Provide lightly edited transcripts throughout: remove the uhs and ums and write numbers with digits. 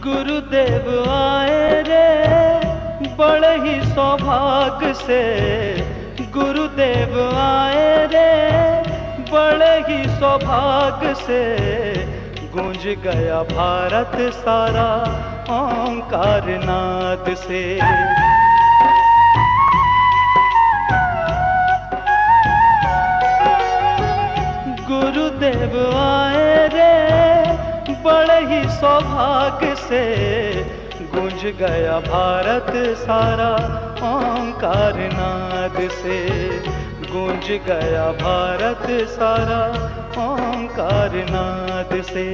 गुरुदेव आए रे बड़े ही सौभाग्य से, गुरुदेव आए रे बड़े ही सौभाग्य से, गूंज गया भारत सारा ओंकार नाद से। गुरुदेव आए रे बड़े ही सौभाग्य से, गूंज गया भारत सारा ओंकार नाद से, गूंज गया भारत सारा ओंकार नाद से।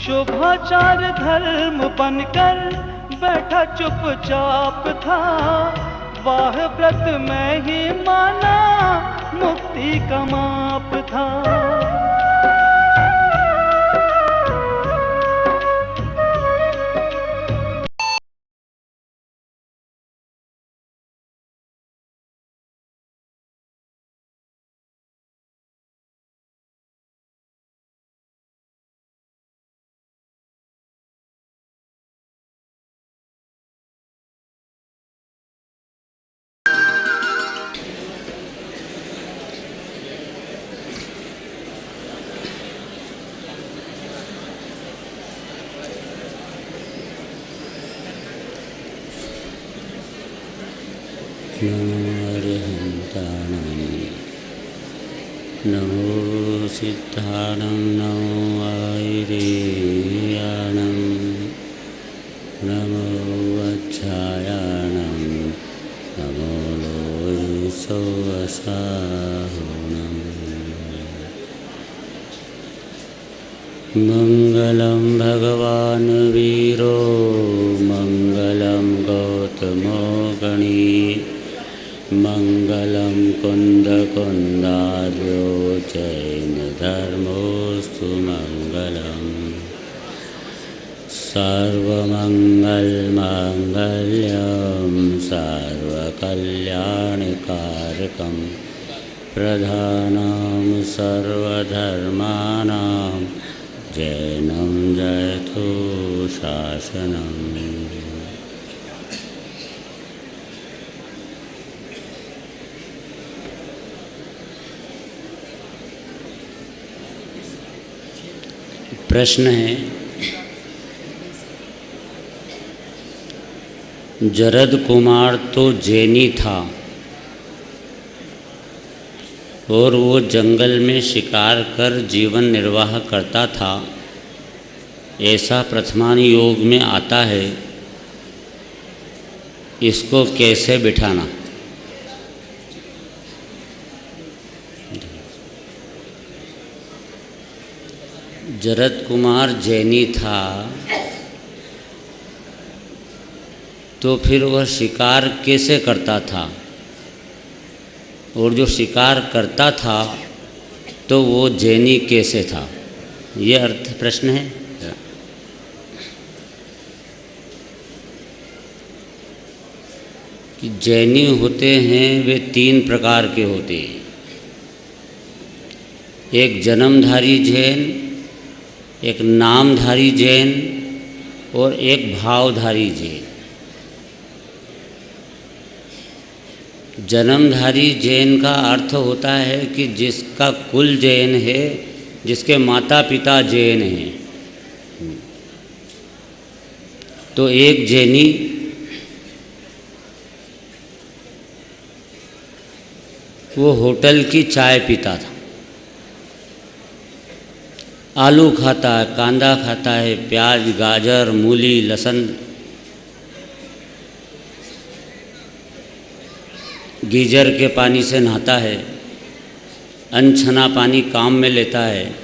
शुभाचार धर्म बनकर बैठा चुपचाप था, वाह व्रत में ही माना मुक्ति का माप था। नमो अरिहन्ताणं नमो सिद्धाणं नमो आयुर्याणं नमो वज्रायाणं नमो लोहितोऽसाहुणम्। मङ्गलं भगवान् वीरो मङ्गलं गौतमो गणी, मङ्गलं कुन्दकुन्दार्यो जैनधर्मोऽस्तु मङ्गलम्। सर्वमङ्गलमाङ्गल्यं सर्वकल्याणकारकं, प्रधानं सर्वधर्माणां जैनं जयतु शासनम्। प्रश्न है, जरद कुमार तो जैनी था और वो जंगल में शिकार कर जीवन निर्वाह करता था, ऐसा प्रथमान योग में आता है। इसको कैसे बिठाना? जरद कुमार जैनी था तो फिर वह शिकार कैसे करता था, और जो शिकार करता था तो वो जैनी कैसे था? ये अर्थ प्रश्न है। कि जैनी होते हैं वे 3 प्रकार के होते हैं। एक जन्मधारी जैन, एक नामधारी जैन और एक भावधारी जैन। जन्मधारी जैन का अर्थ होता है कि जिसका कुल जैन है, जिसके माता पिता जैन हैं। तो एक जैनी वो होटल की चाय पीता था, आलू खाता है, कांदा खाता है, प्याज, गाजर, मूली, लहसुन, गीजर के पानी से नहाता है, अनछना पानी काम में लेता है।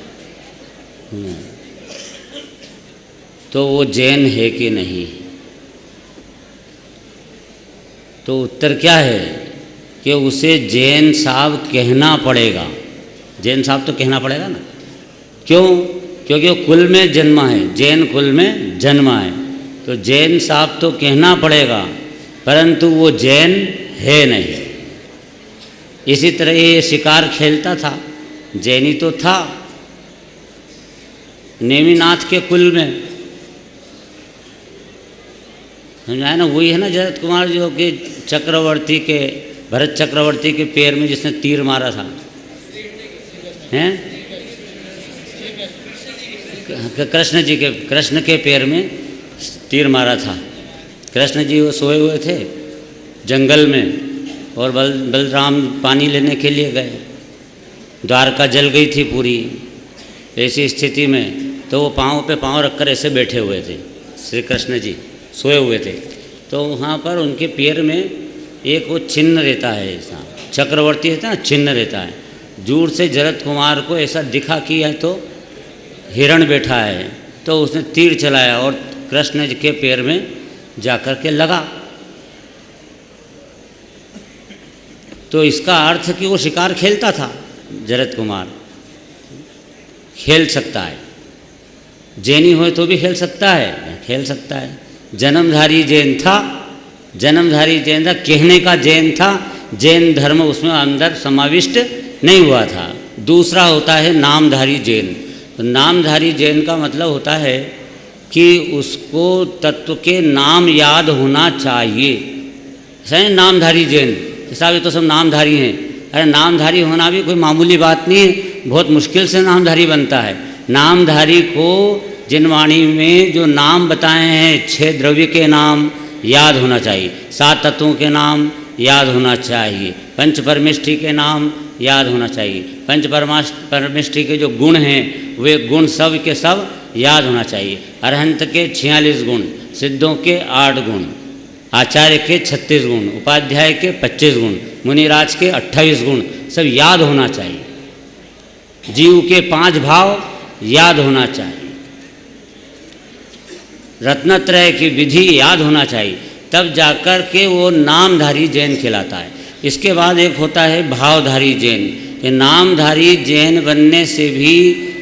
तो वो जैन है कि नहीं? तो उत्तर क्या है कि उसे जैन साहब कहना पड़ेगा। जैन साहब तो कहना पड़ेगा ना। क्यों? क्योंकि वो कुल में जन्मा है, जैन कुल में जन्मा है, तो जैन साहब तो कहना पड़ेगा। परंतु वो जैन है नहीं। इसी तरह ये शिकार खेलता था, जैनी तो था, नेमिनाथ के कुल में, समझाया ना। वही है ना जरत कुमार जो कि चक्रवर्ती के, भरत चक्रवर्ती के पैर में जिसने तीर मारा था, हैं? कृष्ण के पैर में तीर मारा था। कृष्ण जी वो सोए हुए थे जंगल में और बलराम पानी लेने के लिए गए। द्वारका जल गई थी पूरी। ऐसी स्थिति में तो वो पाँव पे पाँव रखकर ऐसे बैठे हुए थे, श्री कृष्ण जी सोए हुए थे। तो वहाँ पर उनके पैर में एक वो चिन्ह रहता है, ऐसा चक्रवर्ती रहता है ना, चिन्ह रहता है। दूर से जरत कुमार को ऐसा दिखा कि यह तो हिरण बैठा है, तो उसने तीर चलाया और कृष्ण जी के पैर में जाकर के लगा। तो इसका अर्थ कि वो शिकार खेलता था, जरत कुमार खेल सकता है। जैनी हो तो भी खेल सकता है, खेल सकता है। जन्मधारी जैन था, जन्मधारी जैन था, कहने का जैन था, जैन धर्म उसमें अंदर समाविष्ट नहीं हुआ था। दूसरा होता है नामधारी जैन। तो नामधारी जैन का मतलब होता है कि उसको तत्व के नाम याद होना चाहिए। सही, नामधारी जैन साहब, ये तो सब नामधारी हैं। अरे नामधारी होना भी कोई मामूली बात नहीं है, बहुत मुश्किल से नामधारी बनता है। नामधारी को जिन वाणी में जो नाम बताए हैं, 6 द्रव्य के नाम याद होना चाहिए, 7 तत्वों के नाम याद होना चाहिए, पंच परमेष्ठी के नाम याद होना चाहिए, पंच परमेष्ठी के जो गुण हैं वे गुण सब के सब याद होना चाहिए। अरहंत के 46 गुण, सिद्धों के 8 गुण, आचार्य के 36 गुण, उपाध्याय के 25 गुण, मुनिराज के 28 गुण सब याद होना चाहिए। जीव के 5 भाव याद होना चाहिए। रत्नत्रय की विधि याद होना चाहिए, तब जाकर के वो नामधारी जैन कहलाता है। इसके बाद एक होता है भावधारी जैन। ये नामधारी जैन बनने से भी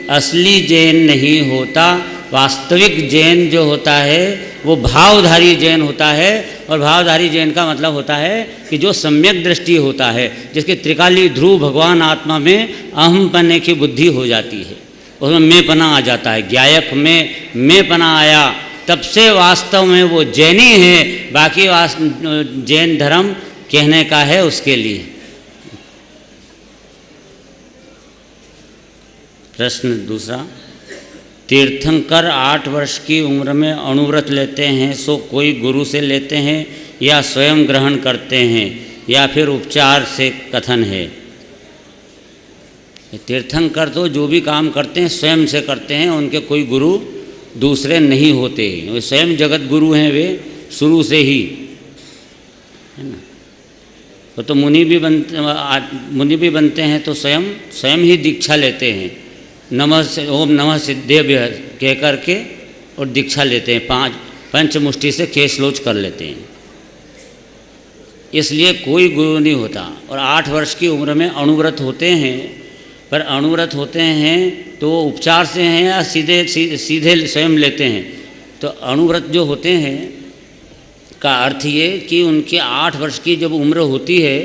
असली जैन नहीं होता। वास्तविक जैन जो होता है वो भावधारी जैन होता है। और भावधारी जैन का मतलब होता है कि जो सम्यक दृष्टि होता है, जिसके त्रिकाली ध्रुव भगवान आत्मा में अहम पन्ने की बुद्धि हो जाती है, उसमें मैं पना आ जाता है। ज्ञायक में मैं पना आया, तब से वास्तव में वो जैनी है। बाकी जैन धर्म कहने का है उसके लिए। प्रश्न दूसरा, तीर्थंकर 8 वर्ष की उम्र में अणुव्रत लेते हैं, सो कोई गुरु से लेते हैं या स्वयं ग्रहण करते हैं या फिर उपचार से कथन है? तीर्थंकर तो जो भी काम करते हैं स्वयं से करते हैं, उनके कोई गुरु दूसरे नहीं होते। वे स्वयं जगत गुरु हैं, वे शुरू से ही, है ना। तो मुनि भी बनते हैं तो स्वयं ही दीक्षा लेते हैं। ओम नमः सिद्धेभ्यः कह करके और दीक्षा लेते हैं। 5 पंचमुष्टि से केश लोच कर लेते हैं। इसलिए कोई गुरु नहीं होता। और 8 वर्ष की उम्र में अणुव्रत होते हैं, पर अणुव्रत होते हैं तो वो उपचार से हैं या सीधे स्वयं लेते हैं। तो अणुव्रत जो होते हैं का अर्थ ये कि उनके 8 वर्ष की जब उम्र होती है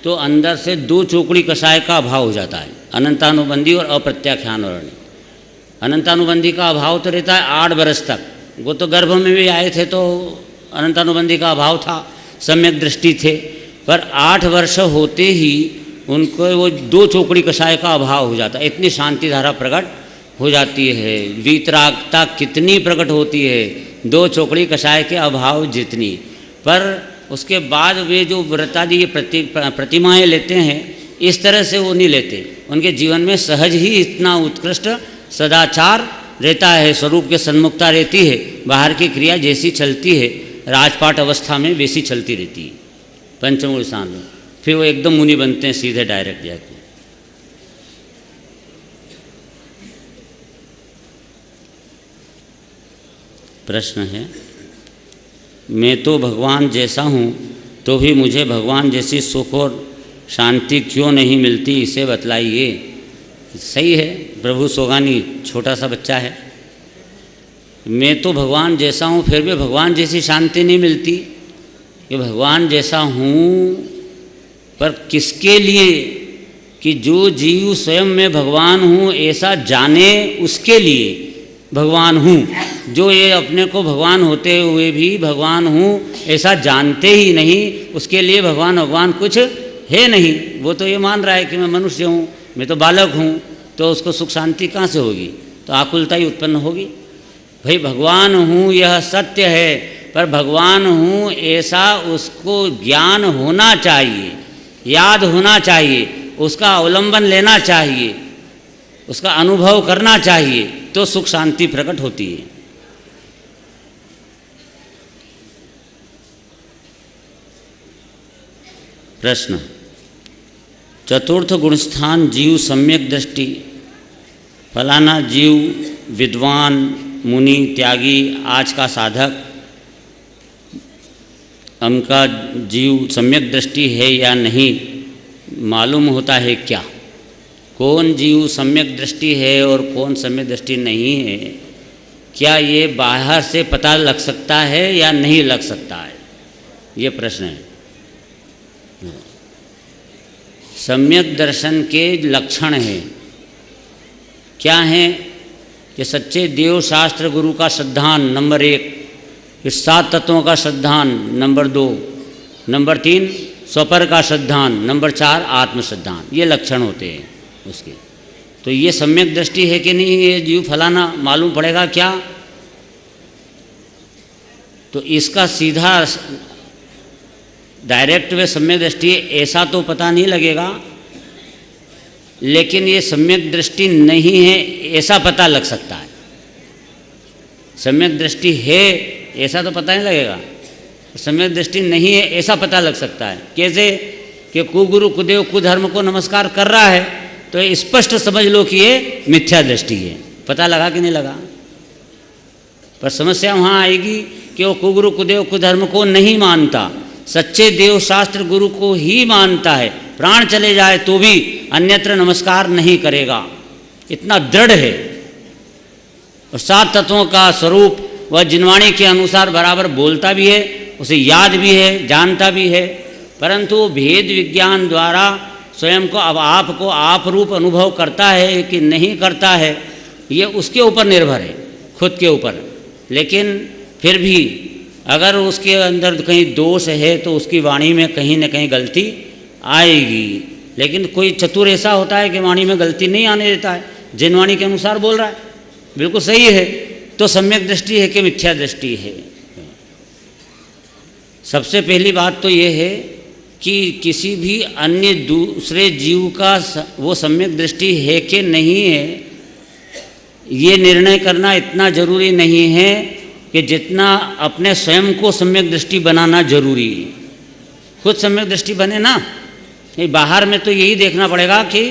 तो अंदर से 2 चोकड़ी कषाय का अभाव हो जाता है, अनंतानुबंधी और अप्रत्याख्यान वर्ण। अनंतानुबंधी का अभाव तो रहता है 8 वर्ष तक। वो तो गर्भ में भी आए थे तो अनंतानुबंधी का अभाव था, सम्यक दृष्टि थे। पर 8 वर्ष होते ही उनको वो 2 चोकड़ी कषाय का अभाव हो जाता है। इतनी शांति धारा प्रकट हो जाती है। वीतरागता कितनी प्रकट होती है, 2 चोकड़ी कषाय के अभाव जितनी। पर उसके बाद वे जो व्रतादि ये प्रतिमाएँ लेते हैं, इस तरह से वो नहीं लेते। उनके जीवन में सहज ही इतना उत्कृष्ट सदाचार रहता है, स्वरूप के सन्मुखता रहती है। बाहर की क्रिया जैसी चलती है राजपाट अवस्था में वैसी चलती रहती है पंचमूल स्थान में। फिर वो एकदम मुनि बनते हैं सीधे डायरेक्ट जाके। प्रश्न है, मैं तो भगवान जैसा हूँ तो भी मुझे भगवान जैसी सुख और शांति क्यों नहीं मिलती, इसे बतलाइए। सही है, प्रभु सोगानी छोटा सा बच्चा है। मैं तो भगवान जैसा हूँ फिर भी भगवान जैसी शांति नहीं मिलती, कि भगवान जैसा हूँ, पर किसके लिए? कि जो जीव स्वयं में भगवान हूँ ऐसा जाने, उसके लिए भगवान हूँ। जो ये अपने को भगवान होते हुए भी भगवान हूँ ऐसा जानते ही नहीं, उसके लिए भगवान कुछ है नहीं। वो तो ये मान रहा है कि मैं मनुष्य हूँ, मैं तो बालक हूँ, तो उसको सुख शांति कहाँ से होगी? तो आकुलता ही उत्पन्न होगी। भाई भगवान हूँ यह सत्य है, पर भगवान हूँ ऐसा उसको ज्ञान होना चाहिए, याद होना चाहिए, उसका अवलंबन लेना चाहिए, उसका अनुभव करना चाहिए, तो सुख शांति प्रकट होती है। प्रश्न, चतुर्थ गुणस्थान जीव सम्यक दृष्टि। फलाना जीव विद्वान, मुनि, त्यागी, आज का साधक, उनका जीव सम्यक दृष्टि है या नहीं मालूम होता है क्या? कौन जीव सम्यक दृष्टि है और कौन सम्यक दृष्टि नहीं है, क्या ये बाहर से पता लग सकता है या नहीं लग सकता है? ये प्रश्न है। सम्यक दर्शन के लक्षण हैं, क्या हैं? कि सच्चे देव शास्त्र गुरु का श्रद्धान नंबर 1, इस 7 तत्वों का श्रद्धान नंबर 2, नंबर 3 स्वपर का श्रद्धान, नंबर 4 आत्म श्रद्धान। ये लक्षण होते हैं उसके। तो ये सम्यक दृष्टि है कि नहीं, ये जीव फलाना मालूम पड़ेगा क्या? तो इसका सीधा डायरेक्ट वे सम्यक दृष्टि ऐसा तो पता नहीं लगेगा, लेकिन ये सम्यक दृष्टि नहीं है ऐसा पता लग सकता है। सम्यक दृष्टि है ऐसा तो पता नहीं लगेगा, सम्यक दृष्टि नहीं है ऐसा पता लग सकता है। कैसे? कि कुगुरु कुदेव कुधर्म को नमस्कार कर रहा है, तो ये स्पष्ट समझ लो कि ये मिथ्या दृष्टि है। पता लगा कि नहीं लगा? पर समस्या वहाँ आएगी कि वो कुगुरु कुदेव कुधर्म को नहीं मानता, सच्चे देव शास्त्र गुरु को ही मानता है, प्राण चले जाए तो भी अन्यत्र नमस्कार नहीं करेगा, इतना दृढ़ है। और 7 तत्वों का स्वरूप वह जिनवाणी के अनुसार बराबर बोलता भी है, उसे याद भी है, जानता भी है, परंतु भेद विज्ञान द्वारा स्वयं को अब आपको आप रूप अनुभव करता है कि नहीं करता है, ये उसके ऊपर निर्भर है, खुद के ऊपर। लेकिन फिर भी अगर उसके अंदर कहीं दोष है तो उसकी वाणी में कहीं न कहीं गलती आएगी। लेकिन कोई चतुर ऐसा होता है कि वाणी में गलती नहीं आने देता है, जिनवाणी के अनुसार बोल रहा है, बिल्कुल सही है, तो सम्यक दृष्टि है कि मिथ्या दृष्टि है? सबसे पहली बात तो ये है कि किसी भी अन्य दूसरे जीव का वो सम्यक दृष्टि है कि नहीं है, ये निर्णय करना इतना जरूरी नहीं है कि जितना अपने स्वयं को सम्यक दृष्टि बनाना जरूरी है। खुद सम्यक दृष्टि बने ना, बाहर में तो यही देखना पड़ेगा कि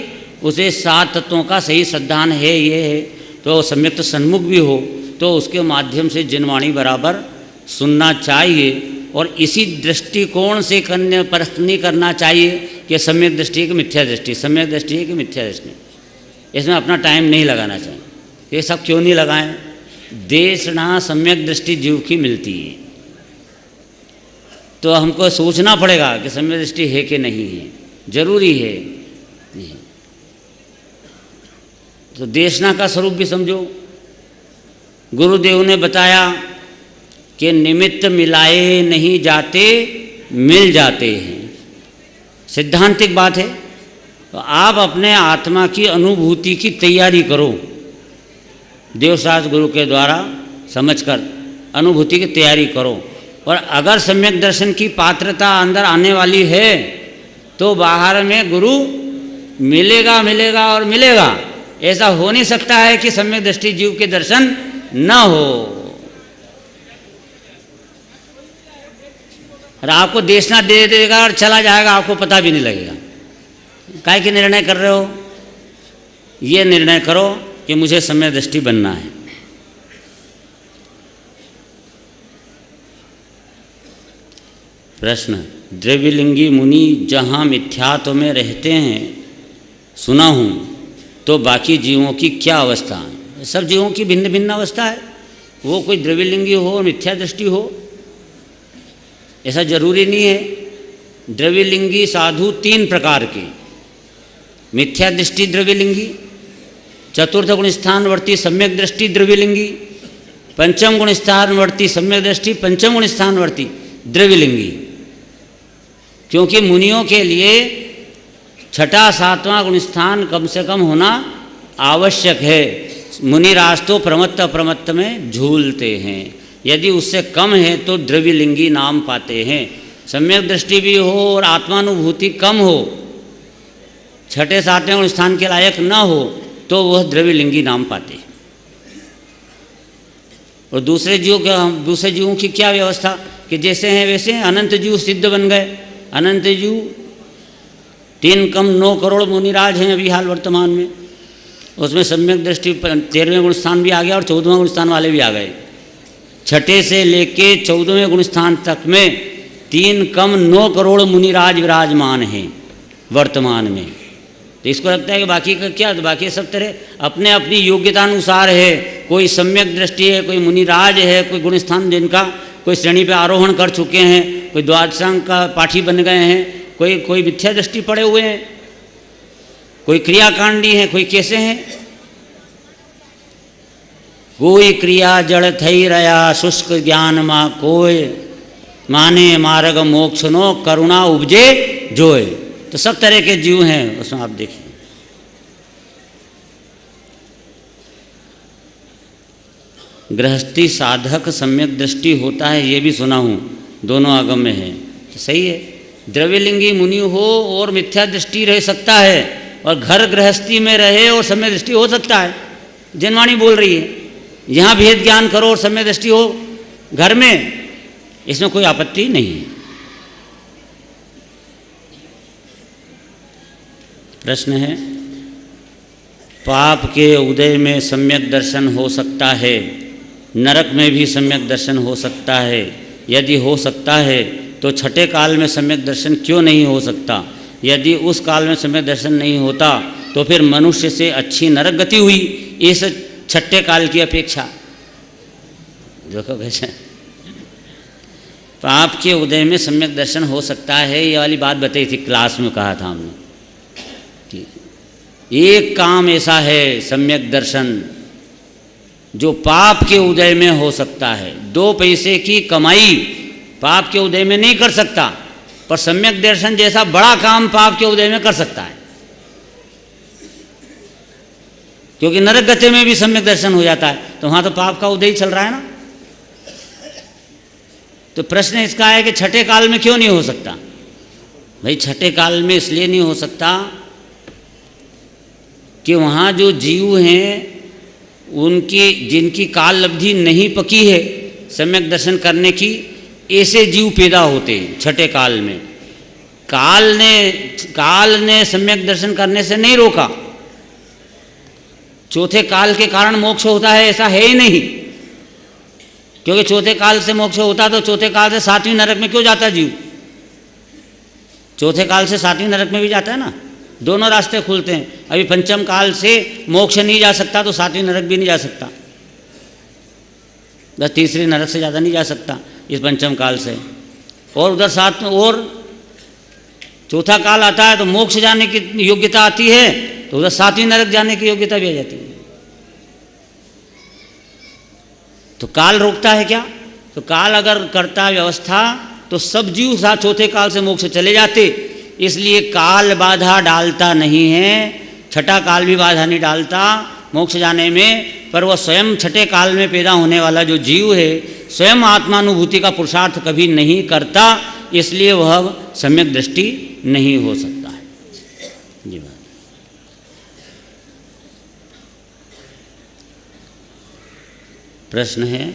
उसे 7 तत्वों का सही श्रद्धान है, ये है, तो सम्यक तो सन्मुख भी हो, तो उसके माध्यम से जिनवाणी बराबर सुनना चाहिए। और इसी दृष्टिकोण से परख नहीं करना चाहिए कि सम्यक दृष्टि है कि मिथ्या दृष्टि, सम्यक दृष्टि है कि मिथ्या दृष्टि। इसमें अपना टाइम नहीं लगाना चाहिए। ये सब क्यों नहीं लगाएं? देशना सम्यक दृष्टि जीव की मिलती है, तो हमको सोचना पड़ेगा कि सम्यक दृष्टि है कि नहीं है, जरूरी है। तो देशना का स्वरूप भी समझो। गुरुदेव ने बताया कि निमित्त मिलाए नहीं जाते, मिल जाते हैं। सिद्धांतिक बात है। तो आप अपने आत्मा की अनुभूति की तैयारी करो, देवशास्त्र गुरु के द्वारा समझकर अनुभूति की तैयारी करो। और अगर सम्यक दर्शन की पात्रता अंदर आने वाली है तो बाहर में गुरु मिलेगा मिलेगा और मिलेगा। ऐसा हो नहीं सकता है कि सम्यक दृष्टि जीव के दर्शन न हो। और आपको देशना दे देगा और चला जाएगा, आपको पता भी नहीं लगेगा। काहे की निर्णय कर रहे हो? ये निर्णय करो कि मुझे सम्यक दृष्टि बनना है। प्रश्न, द्रव्यलिंगी मुनि जहाँ मिथ्यात्व में रहते हैं सुना हूँ, तो बाकी जीवों की क्या अवस्था है? सब जीवों की भिन्न भिन्न अवस्था है। वो कोई द्रव्यलिंगी हो, मिथ्या दृष्टि हो, ऐसा जरूरी नहीं है। द्रव्यलिंगी साधु 3 प्रकार के, मिथ्या दृष्टि द्रव्यलिंगी, चतुर्थ गुण स्थानवर्ती सम्यक दृष्टि द्रव्यलिंगी, पंचम गुण स्थानवर्ती सम्यक दृष्टि पंचम गुण स्थानवर्ती द्रव्यलिंगी। क्योंकि मुनियों के लिए छठा सातवां गुण स्थान कम से कम होना आवश्यक है। मुनिराज तो प्रमत्त अप्रमत्त में झूलते हैं, यदि उससे कम है तो द्रव्यलिंगी नाम पाते हैं। सम्यक दृष्टि भी हो और आत्मानुभूति कम हो, छठे सातवें गुण स्थान के लायक न हो, तो वह द्रव्यलिंगी नाम पाते हैं। और दूसरे जीवों की क्या व्यवस्था कि जैसे हैं वैसे हैं, अनंत जीव सिद्ध बन गए। अनंत जीव 3 कम 9 करोड़ मुनिराज हैं अभी हाल वर्तमान में। उसमें सम्यक दृष्टि 13वें गुण स्थान भी आ गया और 14वें गुण स्थान वाले भी आ गए। छठे से लेके 14वें गुण स्थान तक में 3 कम 9 करोड़ मुनिराज विराजमान हैं वर्तमान में। तो इसको लगता है कि बाकी का क्या, तो बाकी सब तरह अपने अपनी योग्यता अनुसार है। कोई सम्यक दृष्टि है, कोई मुनिराज है, कोई गुण स्थान जिनका कोई श्रेणी पे आरोहण कर चुके हैं, कोई द्वादशांग का पाठी बन गए हैं, कोई मिथ्या दृष्टि पड़े हुए हैं, कोई क्रियाकांडी है, कोई कैसे हैं। कोई क्रिया जड़ थई रया शुष्क ज्ञान मा कोय, माने मार्ग मोक्ष नो करुणा उपजे जोय। तो सब तरह के जीव हैं उसमें, आप देखिए। गृहस्थी साधक सम्यक दृष्टि होता है, ये भी सुना हूँ, दोनों आगम में है, तो सही है। द्रव्यलिंगी मुनि हो और मिथ्या दृष्टि रह सकता है, और घर गृहस्थी में रहे और सम्यक दृष्टि हो सकता है। जनवाणी बोल रही है यहाँ भेद ज्ञान करो और सम्यक दृष्टि हो घर में, इसमें कोई आपत्ति नहीं है। प्रश्न है, पाप के उदय में सम्यक दर्शन हो सकता है, नरक में भी सम्यक दर्शन हो सकता है? यदि हो सकता है तो छठे काल में सम्यक दर्शन क्यों नहीं हो सकता? यदि उस काल में सम्यक दर्शन नहीं होता तो फिर मनुष्य से अच्छी नरक गति हुई इस छठे काल की अपेक्षा। देखो कैसे पाप के उदय में सम्यक दर्शन हो सकता है, ये वाली बात बताई थी क्लास में, कहा था हमने। एक काम ऐसा है सम्यक दर्शन जो पाप के उदय में हो सकता है। 2 पैसे की कमाई पाप के उदय में नहीं कर सकता, पर सम्यक दर्शन जैसा बड़ा काम पाप के उदय में कर सकता है, क्योंकि नरक गति में भी सम्यक दर्शन हो जाता है, तो वहां तो पाप का उदय चल रहा है ना। तो प्रश्न इसका है कि छठे काल में क्यों नहीं हो सकता? भाई छठे काल में इसलिए नहीं हो सकता कि वहाँ जो जीव हैं जिनकी काल अवधि नहीं पकी है सम्यक दर्शन करने की, ऐसे जीव पैदा होते हैं छठे काल में। काल ने सम्यक दर्शन करने से नहीं रोका। चौथे काल के कारण मोक्ष होता है ऐसा है ही नहीं, क्योंकि चौथे काल से मोक्ष होता तो चौथे काल से 7वीं नरक में क्यों जाता जीव? चौथे काल से 7वीं नरक में भी जाता है ना, दोनों रास्ते खुलते हैं। अभी पंचम काल से मोक्ष नहीं जा सकता तो 7वीं नरक भी नहीं जा सकता, बस तीसरी नरक से ज़्यादा नहीं जा सकता इस पंचम काल से। और उधर 7 और चौथा काल आता है तो मोक्ष जाने की योग्यता आती है, तो उधर 7वीं नरक जाने की योग्यता भी आ जाती है। तो काल रोकता है क्या? तो काल अगर करता व्यवस्था तो सब जीव चौथे काल से मोक्ष चले जाते। इसलिए काल बाधा डालता नहीं है, छठा काल भी बाधा नहीं डालता मोक्ष जाने में, पर वह स्वयं छठे काल में पैदा होने वाला जो जीव है स्वयं आत्मानुभूति का पुरुषार्थ कभी नहीं करता, इसलिए वह सम्यक दृष्टि नहीं हो सकता है। जी बात। प्रश्न है,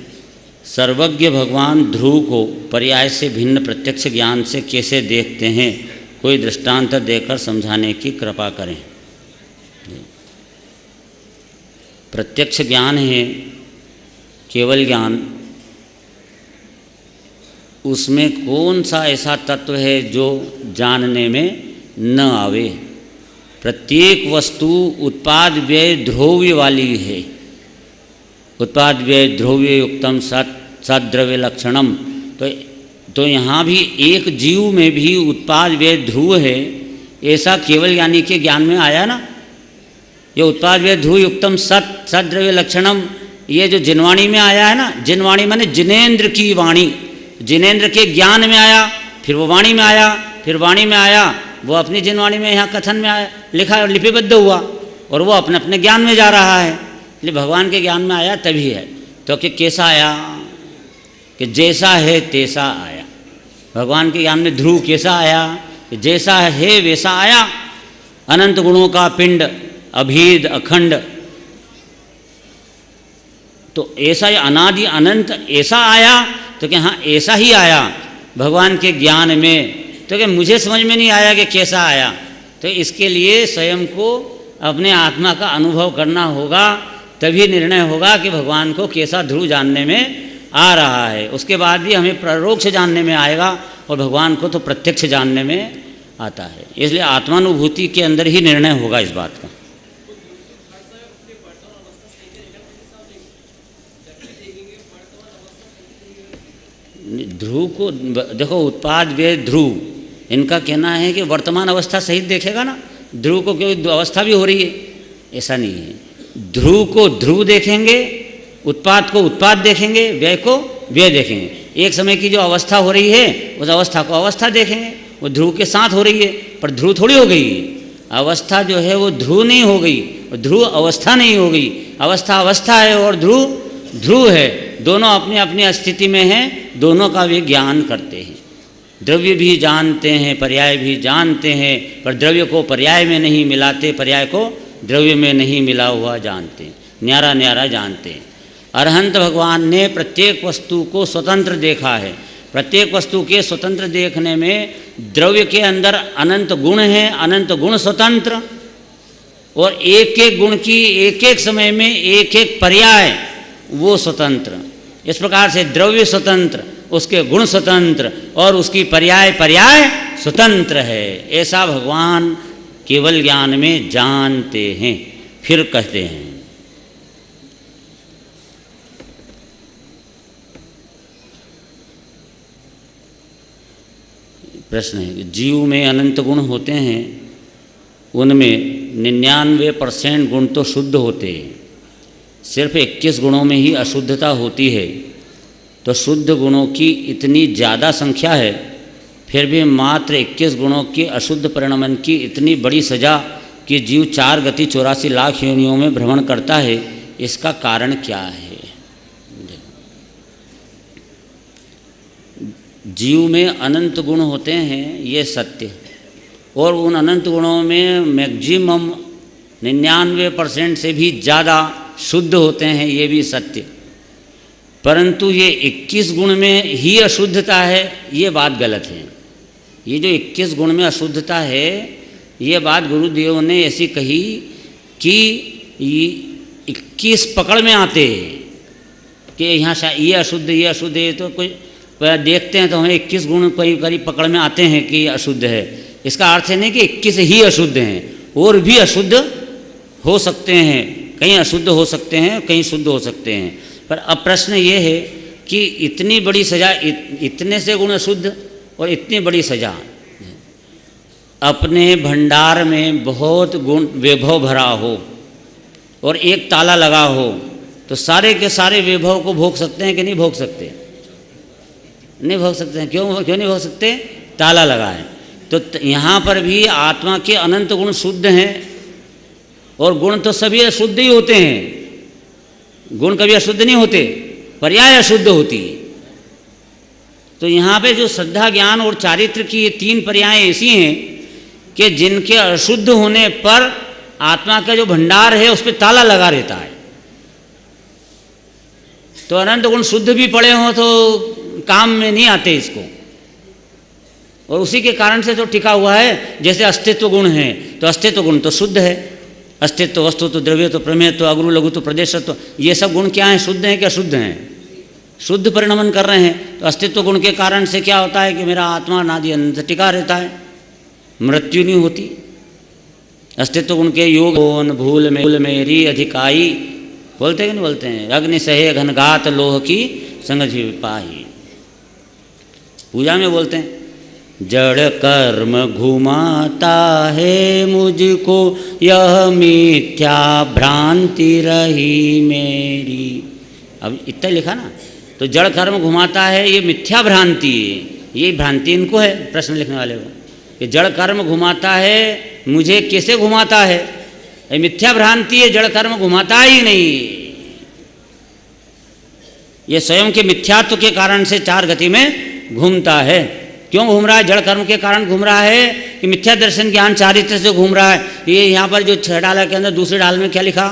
सर्वज्ञ भगवान ध्रुव को पर्याय से भिन्न प्रत्यक्ष ज्ञान से कैसे देखते हैं? कोई दृष्टांत देकर समझाने की कृपा करें। प्रत्यक्ष ज्ञान है केवल ज्ञान, उसमें कौन सा ऐसा तत्व है जो जानने में न आवे? प्रत्येक वस्तु उत्पाद व्यय ध्रुव्य वाली है। उत्पाद व्यय ध्रुव्य युक्तम सद्द्रव्य लक्षणम। तो तो यहाँ भी एक जीव में भी उत्पाद व्यय ध्रुव है, ऐसा केवल ज्ञानी के ज्ञान में आया ना। ये उत्पाद व्यय ध्रुव युक्तम सत सद्रव्य लक्षणम, ये जो जिनवाणी में आया है ना, जिनवाणी माने जिनेन्द्र की वाणी, जिनेन्द्र के ज्ञान में आया, फिर वो वाणी में आया, फिर वाणी में आया, वो अपनी जिनवाणी में यहाँ कथन में आया, लिखा और लिपिबद्ध हुआ, और वो अपने अपने ज्ञान में जा रहा है। इसलिए भगवान के ज्ञान में आया तभी है। तो कि कैसा आया, कि जैसा है तैसा आया। भगवान के ज्ञान में ध्रुव कैसा आया, कि जैसा है वैसा आया। अनंत गुणों का पिंड, अभेद अखंड, तो ऐसा ही अनादि अनंत ऐसा आया। तो कि हाँ ऐसा ही आया भगवान के ज्ञान में। तो कि मुझे समझ में नहीं आया कि कैसा आया। तो इसके लिए स्वयं को अपने आत्मा का अनुभव करना होगा, तभी निर्णय होगा कि भगवान को कैसा ध्रुव जानने में आ रहा है। उसके बाद भी हमें परोक्ष जानने में आएगा, और भगवान को तो प्रत्यक्ष जानने में आता है। इसलिए आत्मानुभूति के अंदर ही निर्णय होगा इस बात का। ध्रुव को देखो, उत्पाद व्यय ध्रुव, इनका कहना है कि वर्तमान अवस्था सहित देखेगा ना। ध्रुव को कोई अवस्था भी हो रही है, ऐसा नहीं है। ध्रुव को ध्रुव देखेंगे, उत्पाद को उत्पाद देखेंगे, व्यय को व्यय देखेंगे। एक समय की जो अवस्था हो रही है उस अवस्था को अवस्था देखेंगे, वो ध्रुव के साथ हो रही है, पर ध्रुव थोड़ी हो गई। अवस्था जो है वो ध्रुव नहीं हो गई, ध्रुव अवस्था नहीं हो गई। अवस्था अवस्था है और ध्रुव ध्रुव है, दोनों अपनी अपनी स्थिति में हैं, दोनों का वे ज्ञान करते हैं। द्रव्य भी जानते हैं, पर्याय भी जानते हैं, पर द्रव्य को पर्याय में नहीं मिलाते, पर्याय को द्रव्य में नहीं मिला हुआ जानते हैं, न्यारा न्यारा जानते हैं। अरहंत भगवान ने प्रत्येक वस्तु को स्वतंत्र देखा है। प्रत्येक वस्तु के स्वतंत्र देखने में द्रव्य के अंदर अनंत गुण हैं, अनंत गुण स्वतंत्र, और एक एक गुण की एक एक समय में एक एक पर्याय वो स्वतंत्र। इस प्रकार से द्रव्य स्वतंत्र, उसके गुण स्वतंत्र, और उसकी पर्याय पर्याय स्वतंत्र है। ऐसा भगवान केवल ज्ञान में जानते हैं। फिर कहते हैं, प्रश्न है कि जीव में अनंत गुण होते हैं, उनमें 99% गुण तो शुद्ध होते हैं, सिर्फ 21 गुणों में ही अशुद्धता होती है। तो शुद्ध गुणों की इतनी ज़्यादा संख्या है, फिर भी मात्र 21 गुणों के अशुद्ध परिणमन की इतनी बड़ी सजा कि जीव 4 गति 84 लाख योनियों में भ्रमण करता है। इसका कारण क्या है? जीव में अनंत गुण होते हैं, ये सत्य, और उन अनंत गुणों में मैक्सिमम 99% से भी ज़्यादा शुद्ध होते हैं, ये भी सत्य। परंतु ये 21 गुण में ही अशुद्धता है, ये बात गलत है। ये जो 21 गुण में अशुद्धता है, ये बात गुरुदेव ने ऐसी कही कि 21 पकड़ में आते हैं कि यहाँ ये अशुद्ध ये अशुद्ध है। तो कोई देखते हैं तो हमें 21 गुण करीब पकड़ में आते हैं कि अशुद्ध है। इसका अर्थ है नहीं कि 21 ही अशुद्ध हैं, और भी अशुद्ध हो सकते हैं, कहीं अशुद्ध हो सकते हैं, कहीं शुद्ध हो सकते हैं। पर अब प्रश्न ये है कि इतनी बड़ी सजा, इतने से गुण अशुद्ध और इतनी बड़ी सजा, अपने भंडार में बहुत गुण वैभव भरा हो और एक ताला लगा हो, तो सारे के सारे वैभव को भोग सकते हैं कि नहीं भोग सकते? नहीं भोग सकते हैं। क्यों नहीं भोग सकते? ताला लगा है। तो यहाँ पर भी आत्मा के अनंत गुण शुद्ध हैं, और गुण तो सभी अशुद्ध ही होते हैं। गुण कभी अशुद्ध नहीं होते, पर्याय अशुद्ध होती है। तो यहाँ पे जो श्रद्धा, ज्ञान और चारित्र की ये 3 पर्याय ऐसी हैं कि जिनके अशुद्ध होने पर आत्मा का जो भंडार है उस पर ताला लगा रहता है। तो अनंत गुण शुद्ध भी पड़े हों तो काम में नहीं आते इसको, और उसी के कारण से तो टिका हुआ है। जैसे अस्तित्व गुण है, तो अस्तित्व गुण तो शुद्ध है। अस्तित्व, वस्तु तो, द्रव्य तो, प्रमेय तो, अग्रु लघु तो, प्रदेश तो, ये सब गुण क्या हैं? शुद्ध हैं कि अशुद्ध हैं? शुद्ध परिणमन कर रहे हैं। तो अस्तित्व गुण के कारण से क्या होता है कि मेरा आत्मा अनादि अनंत टिका रहता है, मृत्यु नहीं होती। अस्तित्व गुण के योग भूल मेरी अधिकाई बोलते कि नहीं बोलते हैं? अग्नि सहे घनघात लोह की संग जीव पाही। पूजा में बोलते हैं, जड़ कर्म घुमाता है मुझको, यह मिथ्या भ्रांति रही मेरी। अब इतना लिखा ना, तो जड़ कर्म घुमाता है, ये मिथ्या भ्रांति है। ये भ्रांति इनको है, प्रश्न लिखने वाले को, कि जड़ कर्म घुमाता है, मुझे कैसे घुमाता है? ये मिथ्या भ्रांति है, जड़ कर्म घुमाता ही नहीं। ये स्वयं के मिथ्यात्व के कारण से चार गति में घूमता है। क्यों घूम रहा है? जड़ कर्म के कारण घूम रहा है कि मिथ्या दर्शन ज्ञान चारित्र से घूम रहा है। ये यहाँ पर जो 6 डाला के अंदर दूसरे डाल में क्या लिखा?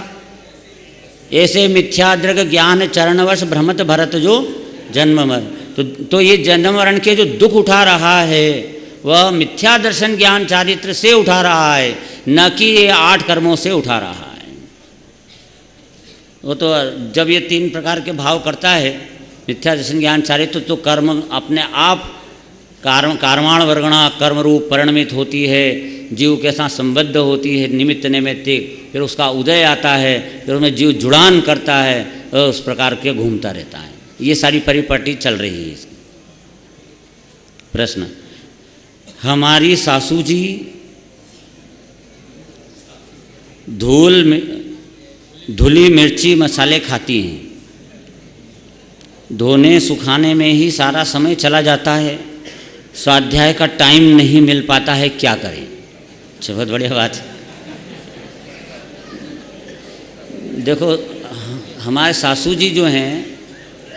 ऐसे मिथ्यादृग ज्ञान चरणवश भ्रमत भरत जो जन्म मर। तो ये जन्म मरण के जो दुख उठा रहा है वह मिथ्या दर्शन ज्ञान चारित्र से उठा रहा है, न कि ये 8 कर्मों से उठा रहा है। वो तो जब ये 3 प्रकार के भाव करता है, मिथ्या दर्शन ज्ञान चारित्र, तो कर्म अपने आप कार्माण वर्गणा कर्म रूप परिणमित होती है, जीव के साथ संबद्ध होती है, निमित्त नैमित्तिक, फिर उसका उदय आता है, फिर उसमें जीव जुड़ान करता है, तो उस प्रकार के घूमता रहता है। ये सारी परिपाटी चल रही है। प्रश्न, हमारी सासू जी धुली मिर्ची मसाले खाती हैं, धोने सुखाने में ही सारा समय चला जाता है, स्वाध्याय का टाइम नहीं मिल पाता है, क्या करें? बहुत बढ़िया बात है। देखो, हमारे सासू जी जो हैं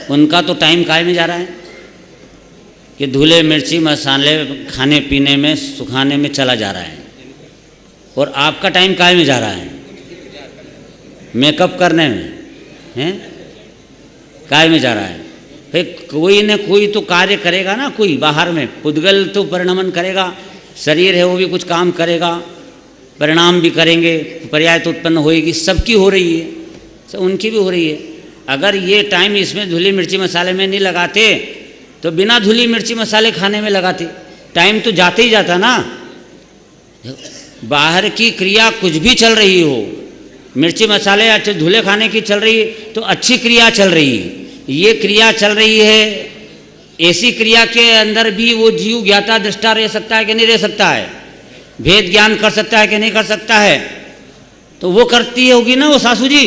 उनका तो टाइम काय में जा रहा है कि धुले मिर्ची मसाले खाने पीने में सुखाने में चला जा रहा है, और आपका टाइम काय में जा रहा है? मेकअप करने में हैं, काय में जा रहा है? फिर कोई न कोई तो कार्य करेगा ना, कोई बाहर में पुद्गल तो परिणमन करेगा, शरीर है वो भी कुछ काम करेगा, परिणाम भी करेंगे, पर्याय तो उत्पन्न होएगी, सबकी हो रही है, सब उनकी भी हो रही है। अगर ये टाइम इसमें धुली मिर्ची मसाले में नहीं लगाते तो बिना धुली मिर्ची मसाले खाने में लगाते, टाइम तो जाते ही जाता ना। बाहर की क्रिया कुछ भी चल रही हो, मिर्ची मसाले अच्छे धुले खाने की चल रही है तो अच्छी क्रिया चल रही है। ये क्रिया चल रही है, ऐसी क्रिया के अंदर भी वो जीव ज्ञाता दृष्टा रह सकता है कि नहीं रह सकता है? भेद ज्ञान कर सकता है कि नहीं कर सकता है? तो वो करती होगी ना वो सासू जी,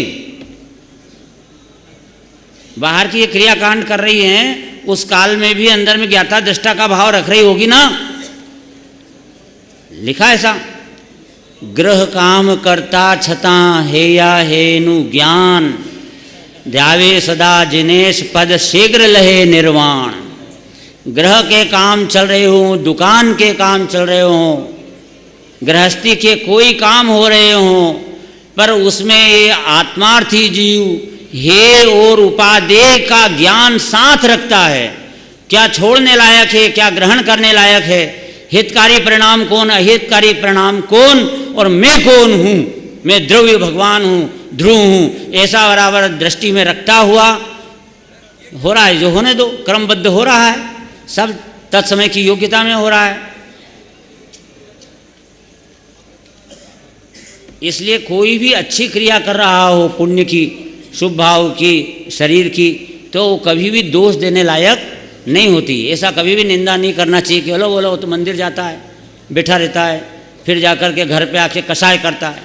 बाहर की ये क्रियाकांड कर रही हैं, उस काल में भी अंदर में ज्ञाता दृष्टा का भाव रख रही होगी ना। लिखा ऐसा, ग्रह काम करता छता हेया हेनु ज्ञान, ध्यावे सदा जिनेश पद शीघ्र लहे निर्वाण। ग्रह के काम चल रहे हों, दुकान के काम चल रहे हों, गृहस्थी के कोई काम हो रहे हों, पर उसमें ये आत्मार्थी जीव हे और उपादेय का ज्ञान साथ रखता है, क्या छोड़ने लायक है, क्या ग्रहण करने लायक है, हितकारी परिणाम कौन, अहितकारी परिणाम कौन, और मैं कौन हूँ, मैं द्रव्य भगवान हूँ, ध्रुव हूँ, ऐसा बराबर दृष्टि में रखता हुआ हो रहा है। जो होने दो, क्रमबद्ध हो रहा है, सब तत्समय की योग्यता में हो रहा है। इसलिए कोई भी अच्छी क्रिया कर रहा हो, पुण्य की, शुभ भाव की, शरीर की, तो वो कभी भी दोष देने लायक नहीं होती। ऐसा कभी भी निंदा नहीं करना चाहिए कि बोलो वो तो मंदिर जाता है, बैठा रहता है, फिर जाकर के घर पे आके कसाय करता है।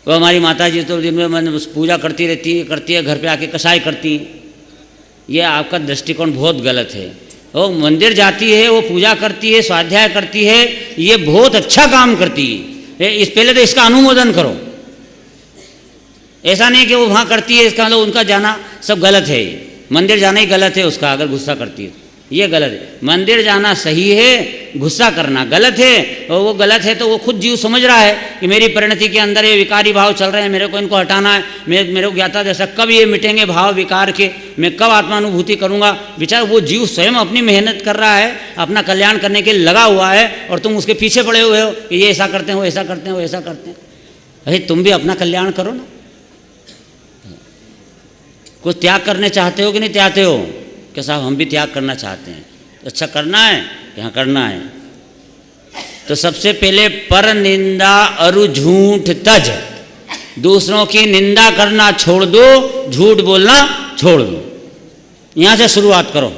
वो हमारी माता जी तो दिन में पूजा करती रहती है, घर पे आके कसाय करती हैं। ये आपका दृष्टिकोण बहुत गलत है। वो मंदिर जाती है, वो पूजा करती है, स्वाध्याय करती है, ये बहुत अच्छा काम करती है, इस पहले तो इसका अनुमोदन करो। ऐसा नहीं कि वो वहाँ करती है इसका मतलब उनका जाना सब गलत है। मंदिर जाना ही गलत है उसका, अगर गुस्सा करती है ये गलत है। मंदिर जाना सही है, गुस्सा करना गलत है। और वो गलत है तो वो खुद जीव समझ रहा है कि मेरी परिणति के अंदर ये विकारी भाव चल रहे हैं, मेरे को इनको हटाना है, मेरे को ज्ञाता जैसा कब ये मिटेंगे भाव विकार के, मैं कब आत्मानुभूति करूँगा। विचार वो जीव स्वयं अपनी मेहनत कर रहा है, अपना कल्याण करने के लिए लगा हुआ है, और तुम उसके पीछे पड़े हुए हो कि ये ऐसा करते हैं, वो ऐसा करते हैं, वो ऐसा करते हैं। अरे तुम भी अपना कल्याण करो ना। कुछ त्याग करने चाहते हो कि नहीं चाहते हो? कि साहब हम भी त्याग करना चाहते हैं। अच्छा करना है, यहाँ करना है। तो सबसे पहले पर निंदा अरु झूठ तज, दूसरों की निंदा करना छोड़ दो, झूठ बोलना छोड़ दो। यहाँ से शुरुआत करो।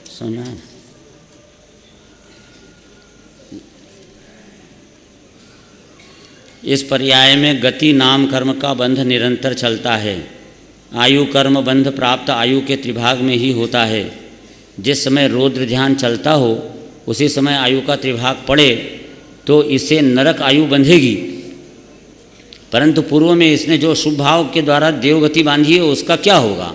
सुना इस पर्याय में गति नाम कर्म का बंध निरंतर चलता है। आयु कर्म बंध प्राप्त आयु के त्रिभाग में ही होता है। जिस समय रौद्र ध्यान चलता हो उसी समय आयु का त्रिभाग पड़े तो इसे नरक आयु बंधेगी, परंतु पूर्व में इसने जो शुभ भाव के द्वारा देवगति बांधी है उसका क्या होगा?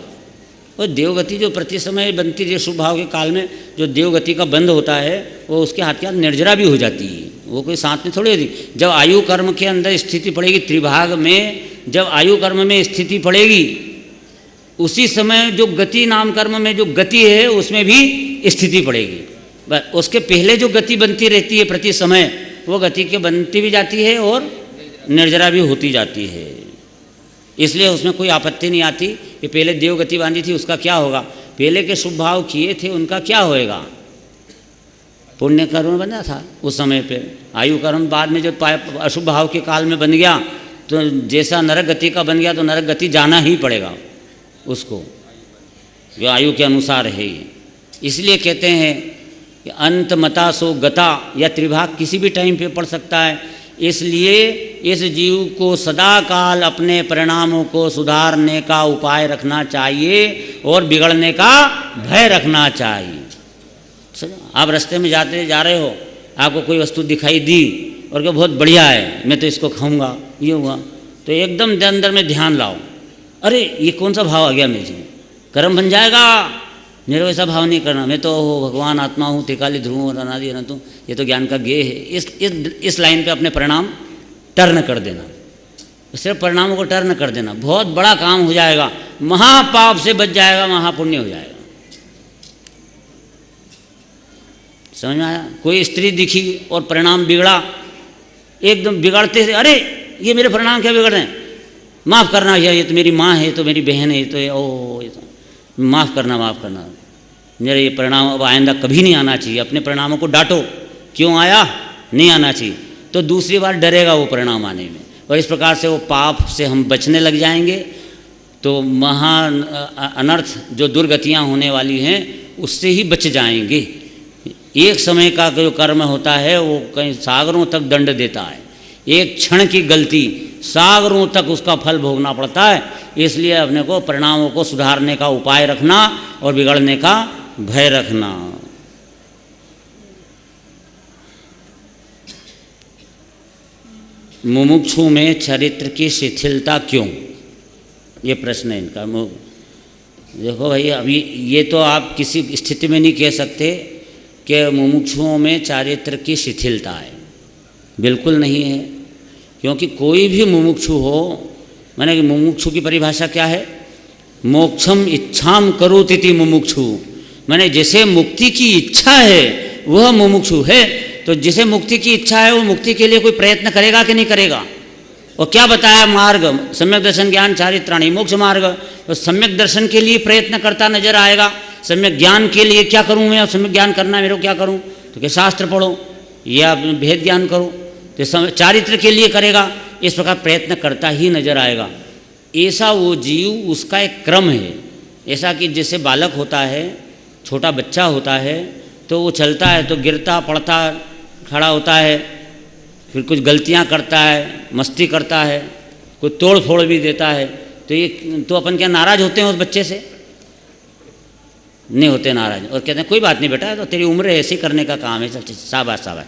और देवगति जो प्रति समय बनती है शुभ भाव के काल में जो देवगति का बंध होता है वो उसके हाथ के हाथ निर्जरा भी हो जाती है, वो कोई साथ में थोड़ी होती। जब आयु कर्म के अंदर स्थिति पड़ेगी त्रिभाग में, जब आयु कर्म में स्थिति पड़ेगी उसी समय जो गति नाम कर्म में जो गति है उसमें भी स्थिति पड़ेगी। बस उसके पहले जो गति बनती रहती है प्रति समय वो गति के बनती भी जाती है और निर्जरा भी होती जाती है। इसलिए उसमें कोई आपत्ति नहीं आती कि पहले देवगति बांधी थी उसका क्या होगा, पहले के शुभ भाव किए थे उनका क्या होएगा। पुण्य कर्म बना था उस समय पे, आयु कर्म बाद में जो अशुभ भाव के काल में बन गया तो जैसा नरक गति का बन गया तो नरक गति जाना ही पड़ेगा उसको, जो आयु के अनुसार है ये। इसलिए कहते हैं कि अंत मता सो गता, या त्रिभाग किसी भी टाइम पे पड़ सकता है। इसलिए इस जीव को सदा काल अपने परिणामों को सुधारने का उपाय रखना चाहिए और बिगड़ने का भय रखना चाहिए। आप रास्ते में जा रहे हो, आपको कोई वस्तु दिखाई दी और क्या बहुत बढ़िया है, मैं तो इसको खाऊंगा, ये हुआ, तो एकदम अंदर में ध्यान लाओ, अरे ये कौन सा भाव आ गया मुझे, कर्म बन जाएगा। मेरे वैसा भाव नहीं करना, मैं तो भगवान आत्मा हूँ, त्रिकाली ध्रुव और अनादि अनंत हूँ, ये तो ज्ञान का गेय है। इस लाइन पे अपने परिणाम टर्न कर देना, सिर्फ परिणामों को टर्न कर देना, बहुत बड़ा काम हो जाएगा, महापाप से बच जाएगा, महापुण्य हो जाएगा। समझ में आया? कोई स्त्री दिखी और परिणाम बिगड़ा, एकदम बिगड़ते थे, अरे ये मेरे परिणाम क्या बिगड़ रहे हैं, माफ़ करना, ये तो मेरी माँ है, तो मेरी बहन है, तो ये तो माफ़ करना, मेरे ये परिणाम अब आइंदा कभी नहीं आना चाहिए। अपने परिणामों को डांटो, क्यों आया, नहीं आना चाहिए, तो दूसरी बार डरेगा वो परिणाम आने में, और इस प्रकार से वो पाप से हम बचने लग जाएंगे। तो महा अनर्थ जो दुर्गतियाँ होने वाली हैं उससे ही बच जाएंगे। एक समय का जो कर्म होता है वो कहीं सागरों तक दंड देता है, एक क्षण की गलती सागरों तक उसका फल भोगना पड़ता है। इसलिए अपने को परिणामों को सुधारने का उपाय रखना और बिगड़ने का भय रखना। मुमुक्षु में चरित्र की शिथिलता क्यों, ये प्रश्न है इनका। देखो भाई, अभी ये तो आप किसी स्थिति में नहीं कह सकते कि मुमुक्षुओं में चारित्र की शिथिलता है, बिल्कुल नहीं है। क्योंकि कोई भी मुमुक्षु हो, माने कि मुमुक्षु की परिभाषा क्या है, मोक्षम इच्छाम करोति मुमुक्षु, माने जैसे मुक्ति की इच्छा है वह मुमुक्षु है। तो जिसे मुक्ति की इच्छा है वो मुक्ति के लिए कोई प्रयत्न करेगा कि नहीं करेगा। और क्या बताया मार्ग, सम्यक दर्शन ज्ञान चारित्राणी मोक्ष मार्ग, तो सम्यक दर्शन के लिए प्रयत्न करता नजर आएगा। सम्यक ज्ञान के लिए क्या करूँ मैं, सम्यक ज्ञान करना मेरे को क्या करूँ, तो क्या शास्त्र पढ़ो या भेद ज्ञान करो, तो चारित्र के लिए करेगा, इस प्रकार प्रयत्न करता ही नजर आएगा। ऐसा वो जीव, उसका एक क्रम है। ऐसा कि जैसे बालक होता है, छोटा बच्चा होता है, तो वो चलता है तो गिरता पड़ता खड़ा होता है, फिर कुछ गलतियां करता है, मस्ती करता है, कोई तोड़ फोड़ भी देता है। तो ये तो अपन क्या नाराज़ होते हैं उस बच्चे से? नहीं होते नाराज़, और कहते हैं कोई बात नहीं बेटा, तो तेरी उम्र है, ऐसे करने का काम है, चल शाबाश शाबाश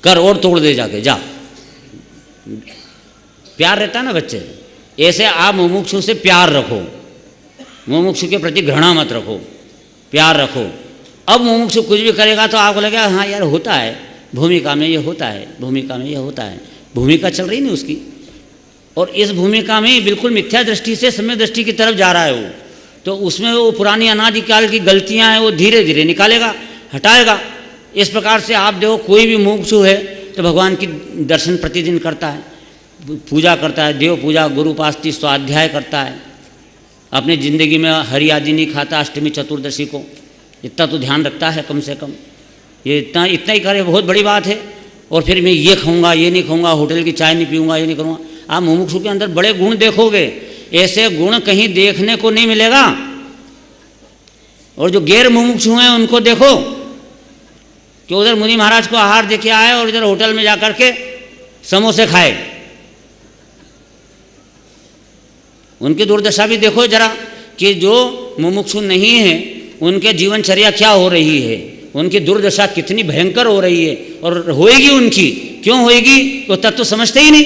कर, और तोड़ दे जाके जा। प्यार रहता है ना बच्चे। ऐसे आप मुमुक्षु से प्यार रखो, मुमुक्षु के प्रति घृणा मत रखो, प्यार रखो। अब मुमुक्षु कुछ भी करेगा तो आपको लगेगा हाँ यार होता है, भूमिका में ये होता है, भूमिका में ये होता है, भूमिका चल रही नहीं उसकी, और इस भूमिका में बिल्कुल मिथ्या दृष्टि से सम्यक दृष्टि की तरफ जा रहा है वो। तो उसमें वो पुरानी अनादिकाल की गलतियाँ हैं वो धीरे धीरे निकालेगा, हटाएगा। इस प्रकार से आप देखो, कोई भी मुमुक्षु है तो भगवान की दर्शन प्रतिदिन करता है, पूजा करता है, देव पूजा, गुरु उपासना, स्वाध्याय करता है, अपनी ज़िंदगी में हरि आदि नहीं खाता, अष्टमी चतुर्दशी को इतना तो ध्यान रखता है कम से कम। ये इतना ही करे, बहुत बड़ी बात है। और फिर मैं ये खाऊंगा, ये नहीं खाऊंगा, होटल की चाय नहीं पीऊंगा, ये नहीं करूँगा। आप मुमुक्षु के अंदर बड़े गुण देखोगे, ऐसे गुण कहीं देखने को नहीं मिलेगा। और जो गैर मुमुक्षु हैं उनको देखो कि उधर मुनि महाराज को आहार देके आए और इधर होटल में जाकर के समोसे खाए, उनकी दुर्दशा भी देखो जरा कि जो मुमुक्षु नहीं है उनके जीवनचर्या क्या हो रही है, उनकी दुर्दशा कितनी भयंकर हो रही है, और होएगी उनकी। क्यों होएगी? वो तत्व समझते ही नहीं,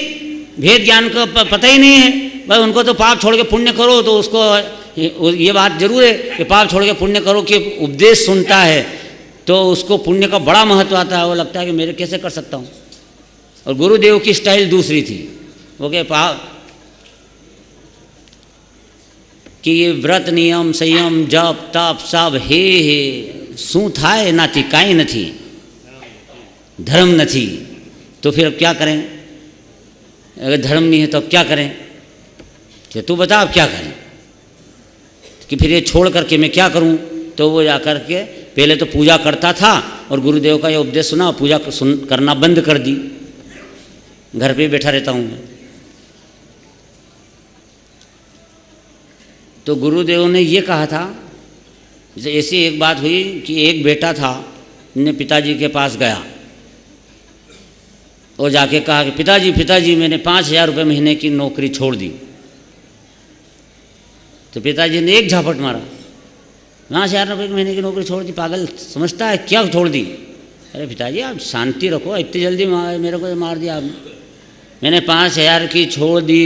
भेद ज्ञान का पता ही नहीं है। भाई उनको तो पाप छोड़ के पुण्य करो, तो उसको ये बात जरूर है कि पाप छोड़ के पुण्य करो कि उपदेश सुनता है तो उसको पुण्य का बड़ा महत्व आता है। वो लगता है कि मेरे कैसे कर सकता हूँ। और गुरुदेव की स्टाइल दूसरी थी, वो के पाप कि ये व्रत नियम संयम जप तप सब हे શું થાય એનાથી કાંઈ નથી, धर्म નથી, तो फिर अब क्या करें? अगर धर्म नहीं है तो अब क्या करें? कि तू बता अब क्या करें, कि फिर ये छोड़ करके मैं क्या करूं? तो वो जा कर के पहले तो पूजा करता था और गुरुदेव का ये उपदेश सुना, पूजा करना बंद कर दी, घर पे बैठा रहता हूँ। तो गुरुदेव ने ये कहा था, जैसे ऐसी एक बात हुई कि एक बेटा था, ने पिताजी के पास गया और जाके कहा कि पिताजी पिताजी मैंने 5,000 रुपये महीने की नौकरी छोड़ दी। तो पिताजी ने एक झापट मारा, 5,000 रुपये महीने की नौकरी छोड़ दी, पागल समझता है क्या छोड़ दी? अरे पिताजी आप शांति रखो, इतनी जल्दी मेरे को मार दिया आपने। मैंने 5,000 की छोड़ दी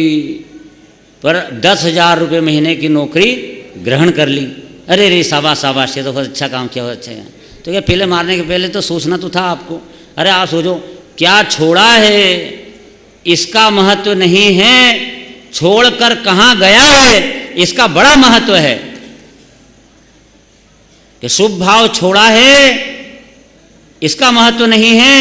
पर 10,000 रुपये महीने की नौकरी ग्रहण कर ली। अरे रे शाबाश शाबाश, ये तो बहुत अच्छा काम किया, बहुत अच्छा है। तो क्या पहले मारने के पहले तो सोचना तो था आपको। अरे आप सोचो क्या छोड़ा है इसका महत्व नहीं है, छोड़कर कहाँ गया है इसका बड़ा महत्व है। कि शुभ भाव छोड़ा है इसका महत्व नहीं है,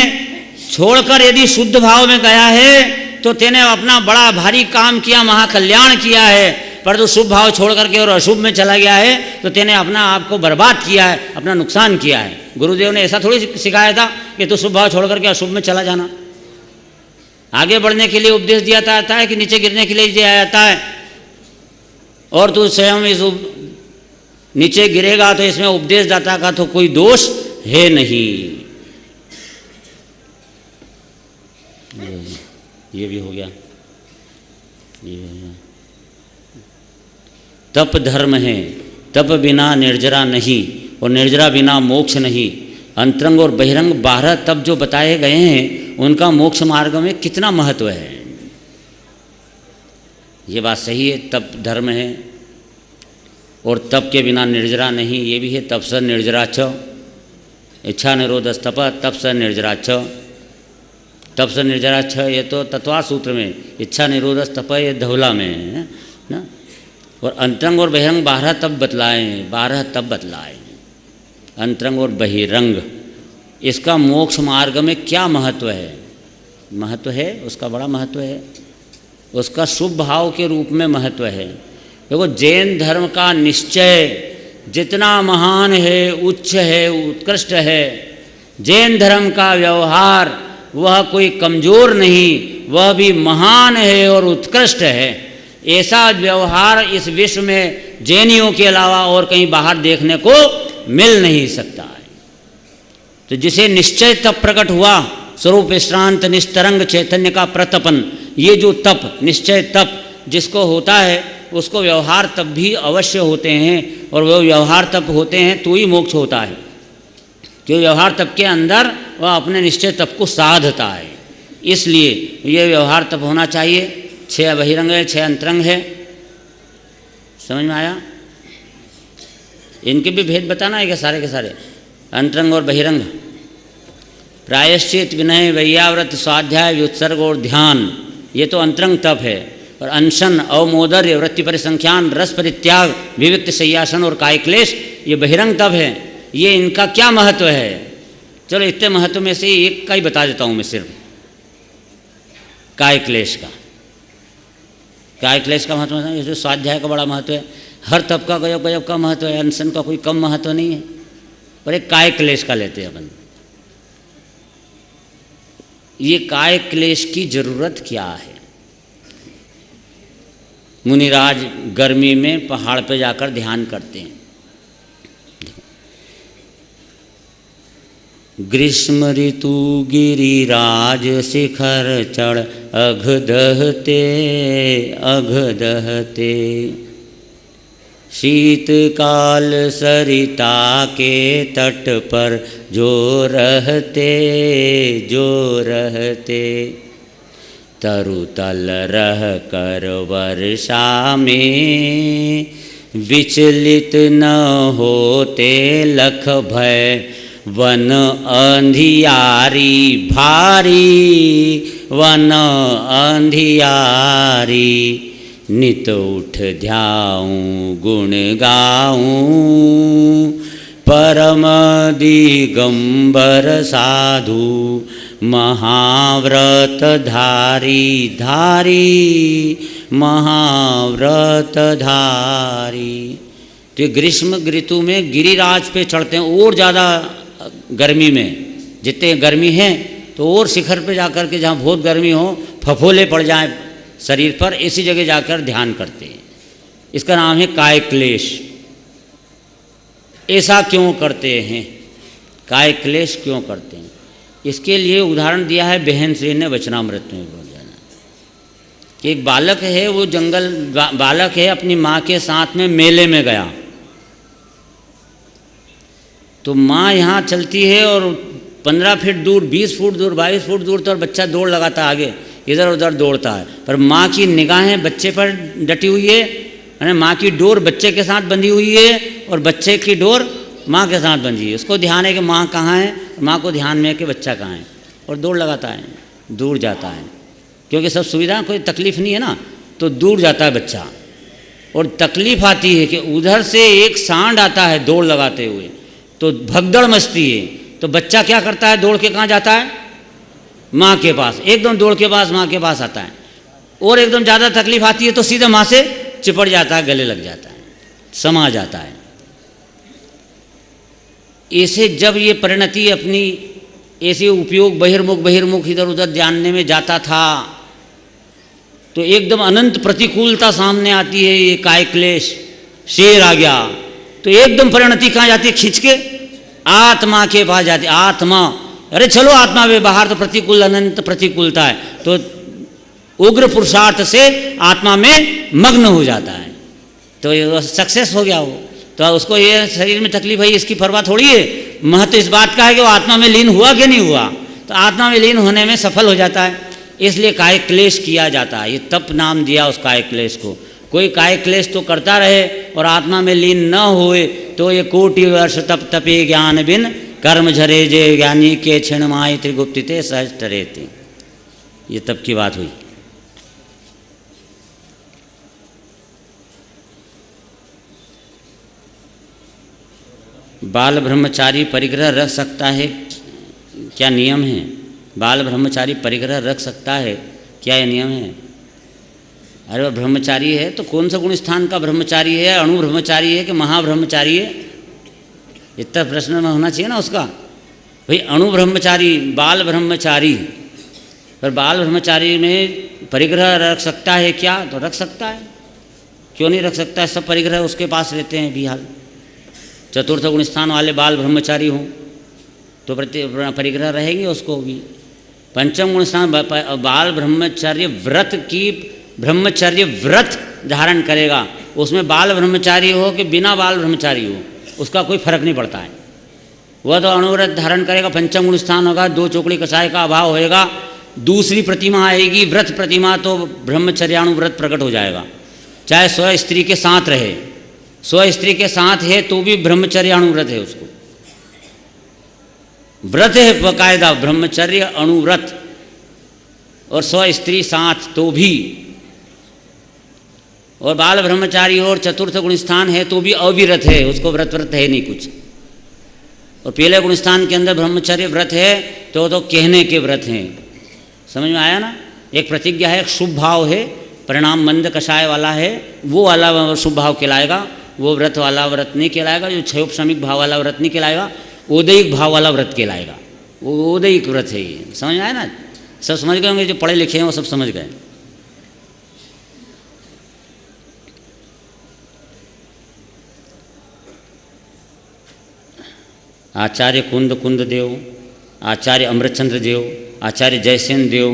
छोड़कर यदि शुद्ध भाव में गया है तो तेने अपना बड़ा भारी काम किया, महाकल्याण किया है। पर तो शुभ भाव छोड़ करके और अशुभ में चला गया है तो तेने अपना आप को बर्बाद किया है, अपना नुकसान किया है। गुरुदेव ने ऐसा थोड़ी सिखाया था कि तू शुभ भाव छोड़ करके अशुभ में चला जाना। आगे बढ़ने के लिए उपदेश दिया जाता है कि नीचे गिरने के लिए दिया जाता है, और तू स्वयं इस नीचे गिरेगा तो इसमें उपदेशदाता का तो कोई दोष है नहीं। ये भी हो गया, ये हो गया। तप धर्म है, तप बिना निर्जरा नहीं और निर्जरा बिना मोक्ष नहीं। अंतरंग और बहिरंग 12 तप जो बताए गए हैं उनका मोक्ष मार्ग में कितना महत्व है, ये बात सही है। तप धर्म है और तप के बिना निर्जरा नहीं, ये भी है। तप स निर्जरा च, इच्छा निरोध तप तप स निर्जरा च। तप स निर्जरा छ ये तो तत्वा सूत्र में, इच्छा निरोध तप ये धवला में है ना। और अंतरंग और बहिरंग 12 तप बतलाए, 12 तप बतलाए, अंतरंग और बहिरंग। इसका मोक्ष मार्ग में क्या महत्व है? महत्व है, उसका बड़ा महत्व है, उसका शुभ भाव के रूप में महत्व है। देखो जैन धर्म का निश्चय जितना महान है, उच्च है, उत्कृष्ट है, जैन धर्म का व्यवहार वह कोई कमज़ोर नहीं, वह भी महान है और उत्कृष्ट है। ऐसा व्यवहार इस विश्व में जैनियों के अलावा और कहीं बाहर देखने को मिल नहीं सकता है। तो जिसे निश्चय तप प्रकट हुआ, स्वरूप विश्रांत निस्तरंग चैतन्य का प्रतपन, ये जो तप निश्चय तप जिसको होता है उसको व्यवहार तप भी अवश्य होते हैं, और वो व्यवहार तप होते हैं तो ही मोक्ष होता है। क्योंकि व्यवहार तप के अंदर वह अपने निश्चय तप को साधता है, इसलिए ये व्यवहार तप होना चाहिए। 6 बहिरंग है, 6 अंतरंग है, समझ में आया? इनके भी भेद बताना है क्या सारे के सारे? अंतरंग और बहिरंग, प्रायश्चित विनय वैयाव्रत स्वाध्याय व्युत्सर्ग और ध्यान, ये तो अंतरंग तप है। और अनशन अवमोदर्य वृत्ति परिसंख्यान रस परित्याग विविक्त शय्यासन और कायक्लेश, ये बहिरंग तप है। ये इनका क्या महत्व है? चलो इतने महत्व में से एक का ही बता देता हूँ मैं, सिर्फ कायक्लेश का। कायक्लेश का महत्व है, जैसे स्वाध्याय का बड़ा महत्व है, हर तप का गजब गजब का महत्व है, अनशन का कोई कम महत्व नहीं है। पर एक कायक्लेश का लेते हैं अपन। ये कायक्लेश की जरूरत क्या है? मुनिराज गर्मी में पहाड़ पे जाकर ध्यान करते हैं। ग्रीष्म ऋतु गिरिराज शिखर चढ़ अघ दहते शीतकाल सरिता के तट पर जो रहते तरुतल रह कर वर्षा में विचलित न होते लख भय वन अंधियारी भारी वन अंधियारी नित उठ ध्याऊं गुण गाऊं परम दिगंबर साधु महाव्रत धारी महाव्रत धारी। तो ग्रीष्म ऋतु में गिरिराज पे चढ़ते हैं और ज़्यादा गर्मी में, जितने गर्मी है तो और शिखर पे जाकर के जहाँ बहुत गर्मी हो फफोले पड़ जाएं शरीर पर, ऐसी जगह जाकर ध्यान करते हैं। इसका नाम है काय क्लेश। ऐसा क्यों करते हैं, काय क्लेश क्यों करते हैं? इसके लिए उदाहरण दिया है बहन श्री ने वचनामृत में बोल जाना कि एक बालक है, वो बालक है, अपनी माँ के साथ में मेले में गया। तो माँ यहाँ चलती है और 15 फीट दूर, 20 फुट दूर, 22 फुट दूर तो बच्चा दौड़ लगाता है, आगे इधर उधर दौड़ता है, पर माँ की निगाहें बच्चे पर डटी हुई है, माँ की डोर बच्चे के साथ बंधी हुई है और बच्चे की डोर माँ के साथ बंधी है। उसको ध्यान है कि माँ कहाँ है, माँ को ध्यान में है कि बच्चा कहाँ है, और दौड़ लगाता है, दूर जाता है, क्योंकि सब सुविधा, कोई तकलीफ़ नहीं है ना, तो दूर जाता है बच्चा। और तकलीफ़ आती है कि उधर से एक सांड आता है दौड़ लगाते हुए, तो भगदड़ मचती है, तो बच्चा क्या करता है, दौड़ के कहाँ जाता है, माँ के पास, एकदम दौड़ के पास माँ के पास आता है। और एकदम ज़्यादा तकलीफ आती है तो सीधे माँ से चिपट जाता है, गले लग जाता है, समा जाता है। ऐसे जब ये परिणति अपनी ऐसे उपयोग बहिर्मुख इधर उधर जानने में जाता था, तो एकदम अनंत प्रतिकूलता सामने आती है, ये काय क्लेश, शेर आ गया, तो एकदम परिणति कहाँ जाती है, खींच के आत्मा के पास जाती। आत्मा, अरे चलो आत्मा में, बाहर तो प्रतिकूल अनंत प्रतिकूलता है, तो उग्र पुरुषार्थ से आत्मा में मग्न हो जाता है, तो ये सक्सेस हो गया वो। तो उसको ये शरीर में तकलीफ है, इसकी परवाह थोड़ी है, महत्व इस बात का है कि वो आत्मा में लीन हुआ कि नहीं हुआ, तो आत्मा में लीन होने में सफल हो जाता है। इसलिए काय क्लेश किया जाता है, ये तप नाम दिया उस काय क्लेश को। कोई काय क्लेश तो करता रहे और आत्मा में लीन न होए तो ये कोटि वर्ष तप तपे ज्ञान बिन कर्म झरे जे ज्ञानी के क्षण माय त्रिगुप्तिते सहज टरे थे। ये तप की बात हुई। बाल ब्रह्मचारी परिग्रह रख सकता है, क्या नियम है? बाल ब्रह्मचारी परिग्रह रख सकता है, क्या यह नियम है? अरे वह ब्रह्मचारी है तो कौन सा गुण स्थान का ब्रह्मचारी है, अणु ब्रह्मचारी है कि महाब्रह्मचारी है? इतना प्रश्न में होना चाहिए ना उसका। भाई अणु ब्रह्मचारी, बाल ब्रह्मचारी, पर बाल ब्रह्मचारी में परिग्रह रख सकता है क्या? तो रख सकता है, क्यों नहीं रख सकता है? सब परिग्रह उसके पास रहते हैं भी हाल। चतुर्थ गुण स्थान वाले बाल ब्रह्मचारी हों तो परिग्रह रहेंगे उसको भी। पंचम गुण स्थान बाल ब्रह्मचर्य व्रत की, ब्रह्मचर्य व्रत धारण करेगा, उसमें बाल ब्रह्मचारी हो कि बिना बाल ब्रह्मचारी हो उसका कोई फर्क नहीं पड़ता है। वह तो अणुव्रत धारण करेगा, पंचम गुण स्थान होगा, 2 चोकड़ी कसाय का अभाव होएगा, दूसरी प्रतिमा आएगी व्रत प्रतिमा, तो ब्रह्मचर्याणुव्रत प्रकट हो जाएगा। चाहे स्व स्त्री के साथ रहे, स्व स्त्री के साथ है तो भी ब्रह्मचर्याणुव्रत है, उसको व्रत है बकायदा, ब्रह्मचर्य अणुव्रत, और स्व स्त्री साथ तो भी। और बाल ब्रह्मचारी और चतुर्थ गुण स्थान है तो भी अविरत है, उसको व्रत है नहीं कुछ। और पहले गुण स्थान के अंदर ब्रह्मचर्य व्रत है तो कहने के व्रत हैं। समझ में आया ना? एक प्रतिज्ञा है, एक शुभ भाव है, परिणाम मंद कषाय वाला है, वो वाला शुभ भाव कहलाएगा, वो व्रत वाला व्रत नहीं कहलाएगा। जो क्षयोपशमिक भाव वाला व्रत नहीं कहलाएगा, उदयिक भाव वाला व्रत कहलाएगा, वो उदयिक व्रत है ये। समझ में आया ना? सब समझ गए होंगे, जो पढ़े लिखे हैं वो सब समझ गए। आचार्य कुंद देव आचार्य अमृतचंद्र देव, आचार्य जयसेन देव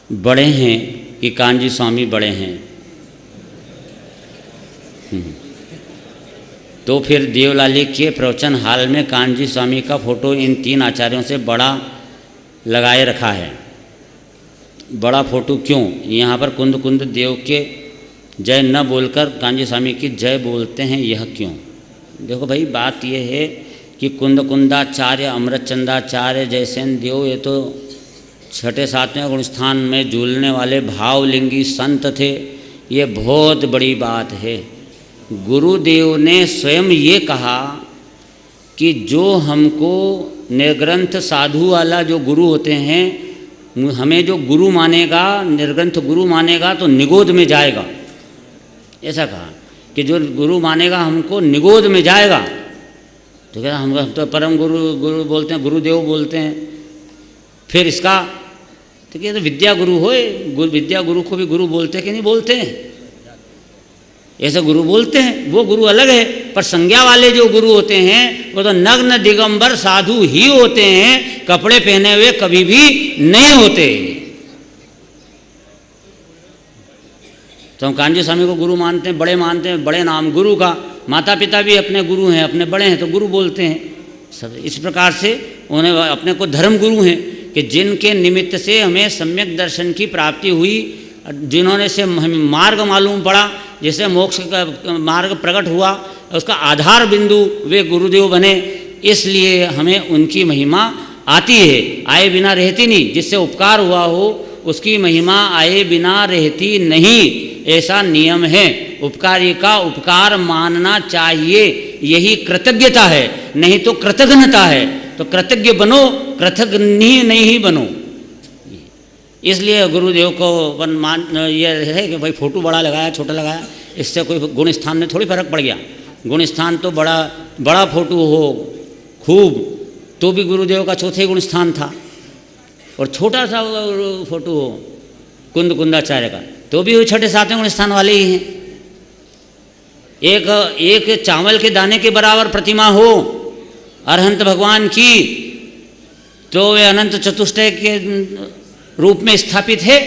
बड़े हैं कि कान्जी स्वामी बड़े हैं? तो फिर देवलाली के प्रवचन हाल में कान्जी स्वामी का फोटो इन 3 आचार्यों से बड़ा लगाए रखा है। बड़ा फोटो क्यों? यहाँ पर कुंद कुंद देव के जय न बोलकर कान्जी स्वामी की जय बोलते हैं, यह क्यों? देखो भाई, बात यह है कि कुंद कुंदाचार्य, अमृतचंदाचार्य, जयसेन देव ये तो 6-7वें गुणस्थान में झूलने वाले भावलिंगी संत थे। ये बहुत बड़ी बात है। गुरुदेव ने स्वयं ये कहा कि जो हमको निर्ग्रंथ साधु वाला जो गुरु होते हैं, हमें जो गुरु मानेगा, निर्ग्रंथ गुरु मानेगा तो निगोद में जाएगा। ऐसा कहा कि जो गुरु मानेगा हमको निगोद में जाएगा। तो क्या हम तो परम गुरु बोलते हैं, गुरुदेव बोलते हैं। फिर इसका तो क्या, तो विद्या गुरु होए, विद्या गुरु को भी गुरु बोलते हैं कि नहीं बोलते हैं? ऐसे गुरु बोलते हैं, वो गुरु अलग है। पर संज्ञा वाले जो गुरु होते हैं वो तो नग्न दिगंबर साधु ही होते हैं, कपड़े पहने हुए कभी भी नहीं होते। तो हम कान्जी स्वामी को गुरु मानते हैं, बड़े मानते हैं, बड़े नाम गुरु का। माता पिता भी अपने गुरु हैं, अपने बड़े हैं तो गुरु बोलते हैं सब। इस प्रकार से उन्हें अपने को धर्म गुरु हैं कि जिनके निमित्त से हमें सम्यक दर्शन की प्राप्ति हुई, जिन्होंने से हमें मार्ग मालूम पड़ा, जैसे मोक्ष का मार्ग प्रकट हुआ, उसका आधार बिंदु वे गुरुदेव बने। इसलिए हमें उनकी महिमा आती है, आए बिना रहती नहीं। जिससे उपकार हुआ हो उसकी महिमा आए बिना रहती नहीं, ऐसा नियम है। उपकारी का उपकार मानना चाहिए, यही कृतज्ञता है, नहीं तो कृतघ्नता है। तो कृतज्ञ बनो, कृतज्ञ नहीं बनो। इसलिए गुरुदेव को ये है कि भाई फोटो बड़ा लगाया छोटा लगाया, इससे कोई गुण स्थान में थोड़ी फर्क पड़ गया। गुण स्थान तो बड़ा फोटो हो खूब तो भी गुरुदेव का 4थे गुण स्थान था, और छोटा सा फोटो हो कुंद कुंदाचार्य का तो भी वो 6-7वें गुण स्थान वाले ही हैं। एक चावल के दाने के बराबर प्रतिमा हो अरहंत भगवान की, तो वे अनंत चतुष्टय के रूप में स्थापित है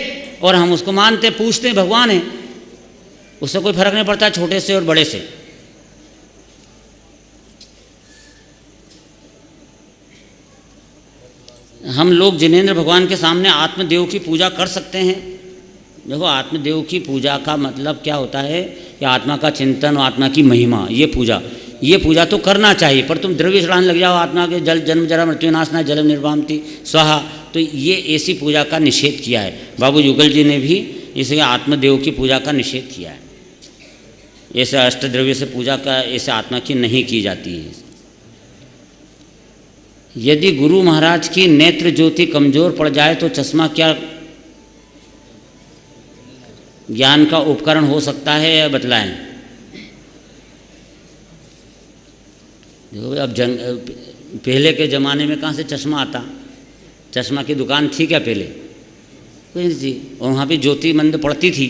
और हम उसको मानते पूछते भगवान है। उससे कोई फर्क नहीं पड़ता छोटे से और बड़े से। हम लोग जिनेंद्र भगवान के सामने आत्मदेव की पूजा कर सकते हैं। देखो, आत्मदेव की पूजा का मतलब क्या होता है कि आत्मा का चिंतन, आत्मा की महिमा, ये पूजा तो करना चाहिए। पर तुम द्रव्य चढ़ाने लग जाओ, आत्मा के जल जन्म जरा मृत्यु नाशना जलम निर्वामति स्वाहा, तो ये ऐसी पूजा का निषेध किया है। बाबू युगल जी ने भी इसे आत्मदेव की पूजा का निषेध किया है। ऐसे अष्टद्रव्य से पूजा का ऐसे आत्मा की नहीं की जाती है। यदि गुरु महाराज की नेत्र ज्योति कमजोर पड़ जाए तो चश्मा क्या ज्ञान का उपकरण हो सकता है, या बतलाएं? देखो, अब पहले के ज़माने में कहाँ से चश्मा आता? चश्मा की दुकान थी क्या पहले? कोई नहीं थी। और वहाँ पे ज्योति मंद पड़ती थी।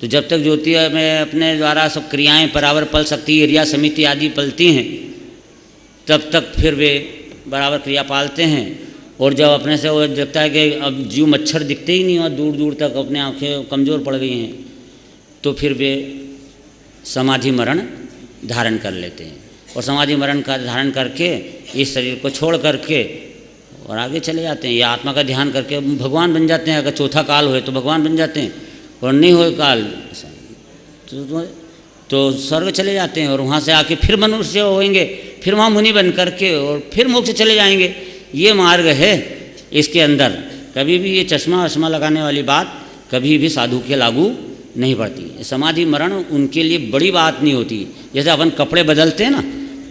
तो जब तक ज्योति में अपने द्वारा सब क्रियाएं बराबर पल सकती, एरिया समिति आदि पलती हैं, तब तक फिर वे बराबर क्रिया पालते हैं। और जब अपने से वो देखता है कि अब जीव मच्छर दिखते ही नहीं और दूर दूर तक अपने आँखें कमज़ोर पड़ गई हैं, तो फिर वे समाधि मरण धारण कर लेते हैं। और समाधि मरण का धारण करके इस शरीर को छोड़ करके और आगे चले जाते हैं, या आत्मा का ध्यान करके भगवान बन जाते हैं। अगर चौथा काल हो तो भगवान बन जाते हैं, और नहीं हो काल तो स्वर्ग चले जाते हैं। और वहाँ से आके फिर मनुष्य होंगे, फिर वहाँ मुनि बन करके और फिर मोक्ष चले जाएंगे। ये मार्ग है। इसके अंदर कभी भी ये चश्मा वश्मा लगाने वाली बात कभी भी साधु के लागू नहीं पड़ती। समाधि मरण उनके लिए बड़ी बात नहीं होती। जैसे अपन कपड़े बदलते हैं ना,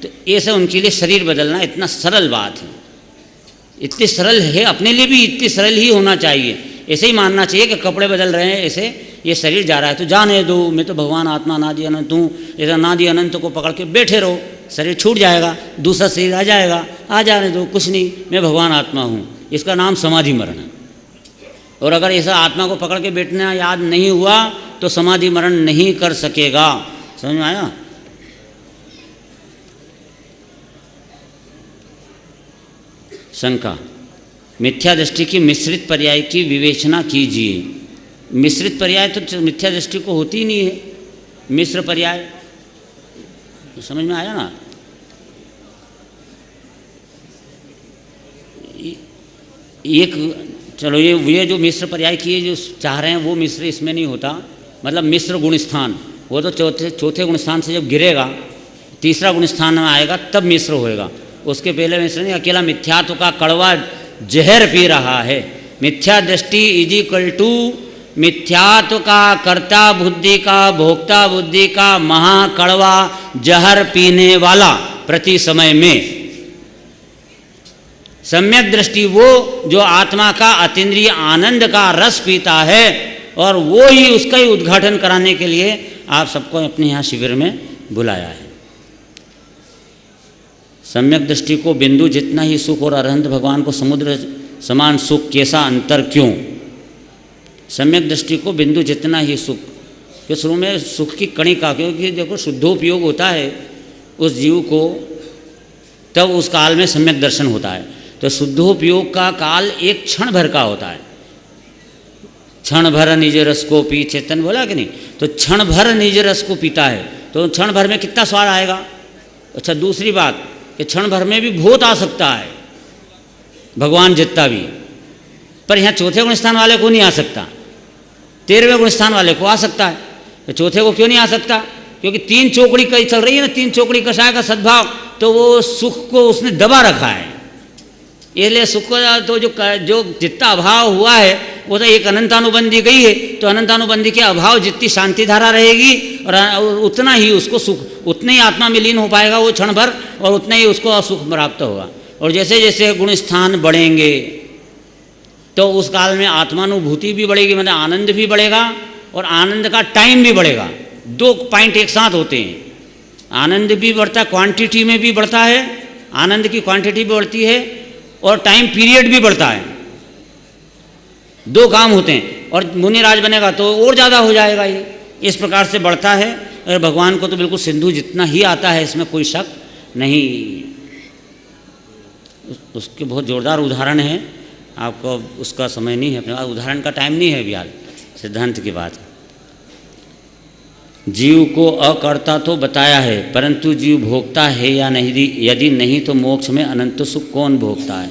तो ऐसे उनके लिए शरीर बदलना इतना सरल बात है। इतनी सरल है, अपने लिए भी इतनी सरल ही होना चाहिए। ऐसे ही मानना चाहिए कि कपड़े बदल रहे हैं, ऐसे ये शरीर जा रहा है तो जाने दो, मैं तो भगवान आत्मा नादि अनंत हूँ। ऐसा नादि अनंत को पकड़ के बैठे रहो, शरीर छूट जाएगा, दूसरा शरीर आ जाएगा, आ जाने दो, कुछ नहीं, मैं भगवान आत्मा हूँ। इसका नाम समाधि मरण है। और अगर ऐसा आत्मा को पकड़ के बैठना याद नहीं हुआ तो समाधि मरण नहीं कर सकेगा। समझ में आया? शंका। मिथ्या दृष्टि की मिश्रित पर्याय की विवेचना कीजिए। मिश्रित पर्याय तो मिथ्या दृष्टि को होती ही नहीं है। मिश्र पर्याय समझ में आया ना? एक चलो ये जो मिश्र पर्याय की जो चाह रहे हैं वो मिश्र इसमें नहीं होता। मतलब मिश्र गुण स्थान वो तो चौथे गुण स्थान से जब गिरेगा तीसरा गुण स्थान में आएगा तब मिश्र होएगा। उसके पहले मिश्र नहीं। अकेला मिथ्यात्व का कड़वा जहर पी रहा है। मिथ्या दृष्टि इज इक्वल टू मिथ्यात्व का कर्ता बुद्धि का भोक्ता बुद्धि का महाकड़वा जहर पीने वाला प्रति समय में। सम्यक दृष्टि वो जो आत्मा का अतीन्द्रिय आनंद का रस पीता है और वो ही उसका ही उद्घाटन कराने के लिए आप सबको अपने यहाँ शिविर में बुलाया है। सम्यक दृष्टि को बिंदु जितना ही सुख और अरहंत भगवान को समुद्र समान सुख कैसा अंतर क्यों? सम्यक दृष्टि को बिंदु जितना ही सुख के शुरू में सुख की कणिका, क्योंकि देखो शुद्धोपयोग होता है उस जीव को तब उस काल में सम्यक दर्शन होता है। तो शुद्धोपयोग का काल एक क्षण भर का होता है। क्षण भर निज रस को पी, चेतन बोला कि नहीं? तो क्षण भर निज रस को पीता है तो क्षण भर में कितना स्वाद आएगा। अच्छा दूसरी बात कि क्षण भर में भी भूत आ सकता है भगवान जितना भी, पर यहाँ चौथे गुण स्थान वाले को नहीं आ सकता, 13वें गुण स्थान वाले को आ सकता है। तो चौथे को क्यों नहीं आ सकता? क्योंकि तीन चौकड़ी कई चल रही है ना, तीन चौकड़ी कषाय का सद्भाव, तो वो सुख को उसने दबा रखा है। इसलिए सुख को तो जो जितना अभाव हुआ है वो तो एक अनंतानुबंधी गई है, तो अनंतानुबंधी के अभाव जितनी शांति धारा रहेगी और उतना ही उसको सुख, उतने ही आत्मा में लीन हो पाएगा वो क्षण भर और उतना ही उसको सुख प्राप्त होगा। और जैसे जैसे गुण स्थान बढ़ेंगे तो उस काल में आत्मानुभूति भी बढ़ेगी, मतलब आनंद भी बढ़ेगा और आनंद का टाइम भी बढ़ेगा। 2 पॉइंट एक साथ होते हैं। आनंद भी बढ़ता है, क्वांटिटी में भी बढ़ता है, आनंद की क्वांटिटी भी बढ़ती है और टाइम पीरियड भी बढ़ता है। 2 काम होते हैं। और मुनिराज बनेगा तो और ज़्यादा हो जाएगा। ये इस प्रकार से बढ़ता है। और भगवान को तो बिल्कुल सिंधु जितना ही आता है, इसमें कोई शक नहीं। उसके बहुत जोरदार उदाहरण है, आपको उसका समय नहीं है, अपने पास उदाहरण का टाइम नहीं है अभी। आज सिद्धांत की बात है। जीव को अकर्ता तो बताया है, परंतु जीव भोगता है या नहीं? यदि नहीं तो मोक्ष में अनंत सुख कौन भोगता है?